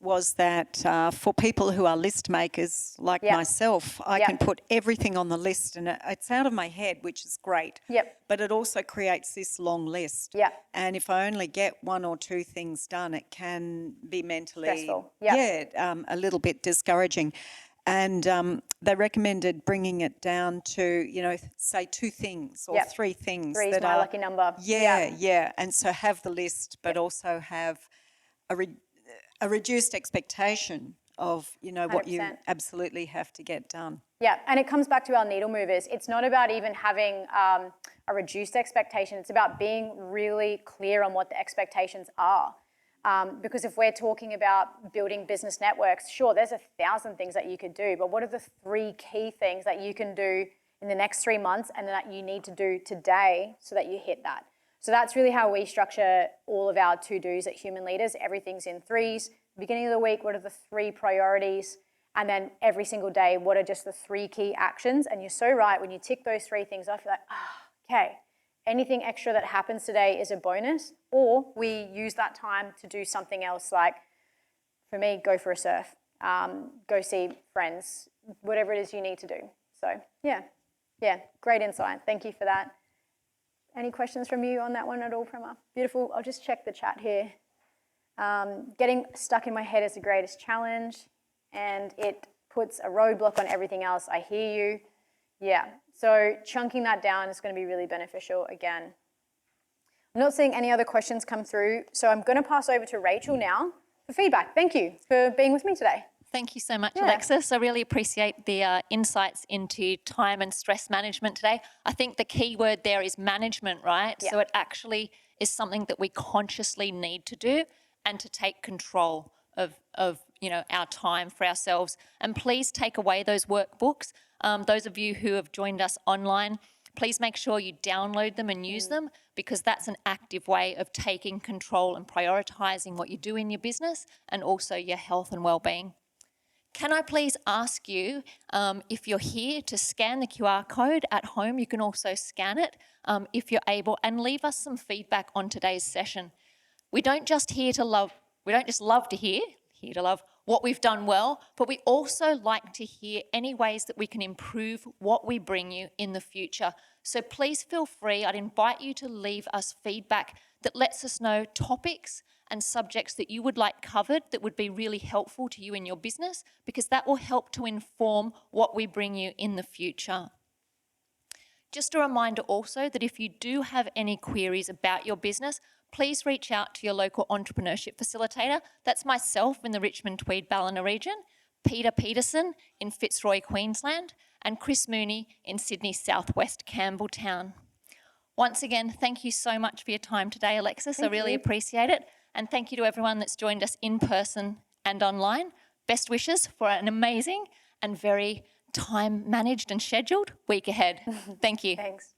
[SPEAKER 3] was that for people who are list makers like myself, I can put everything on the list and it's out of my head, which is great.
[SPEAKER 2] Yep.
[SPEAKER 3] But it also creates this long list.
[SPEAKER 2] Yeah.
[SPEAKER 3] And if I only get 1 or 2 things done, it can be mentally
[SPEAKER 2] stressful.
[SPEAKER 3] a little bit discouraging. And they recommended bringing it down to, say 2 things or 3 things.
[SPEAKER 2] 3 is
[SPEAKER 3] that
[SPEAKER 2] my
[SPEAKER 3] are,
[SPEAKER 2] lucky number.
[SPEAKER 3] Yeah. And so have the list, but also have a reduced expectation of, what you
[SPEAKER 2] 100%.
[SPEAKER 3] absolutely have to get done.
[SPEAKER 2] Yeah, and it comes back to our needle movers. It's not about even having a reduced expectation. It's about being really clear on what the expectations are. Because if we're talking about building business networks, sure, there's 1,000 things that you could do, but what are the 3 key things that you can do in the next 3 months and that you need to do today so that you hit that? So that's really how we structure all of our to-dos at Human Leaders. Everything's in 3s. Beginning of the week, what are the 3 priorities? And then every single day, what are just the 3 key actions? And you're so right, when you tick those 3 things off, you're like, okay, anything extra that happens today is a bonus, or we use that time to do something else, like for me, go for a surf, go see friends, whatever it is you need to do. So yeah, great insight. Thank you for that. Any questions from you on that one at all, Prema? Beautiful. I'll just check the chat here. Getting stuck in my head is the greatest challenge, and it puts a roadblock on everything else. I hear you. Yeah, so chunking that down is going to be really beneficial again. I'm not seeing any other questions come through, so I'm going to pass over to Rachel now for feedback. Thank you for being with me today.
[SPEAKER 1] Thank you so much,
[SPEAKER 2] Yeah.
[SPEAKER 1] Alexis. I really appreciate the insights into time and stress management today. I think the key word there is management, right?
[SPEAKER 2] Yeah.
[SPEAKER 1] So it actually is something that we consciously need to do and to take control of our time for ourselves. And please take away those workbooks. Those of you who have joined us online, please make sure you download them and use them, because that's an active way of taking control and prioritising what you do in your business and also your health and well-being. Can I please ask you, if you're here, to scan the QR code at home? You can also scan it if you're able, and leave us some feedback on today's session. We don't just love to hear what we've done well, but we also like to hear any ways that we can improve what we bring you in the future. So please feel free. I'd invite you to leave us feedback that lets us know topics and subjects that you would like covered that would be really helpful to you in your business, because that will help to inform what we bring you in the future. Just a reminder also that if you do have any queries about your business, please reach out to your local entrepreneurship facilitator. That's myself in the Richmond Tweed Ballina region, Peter Peterson in Fitzroy, Queensland, and Chris Mooney in Sydney Southwest, Campbelltown. Once again, thank you so much for your time today, Alexis. I really appreciate it. And thank you to everyone that's joined us in person and online. Best wishes for an amazing and very time managed and scheduled week ahead. Thank you.
[SPEAKER 2] Thanks.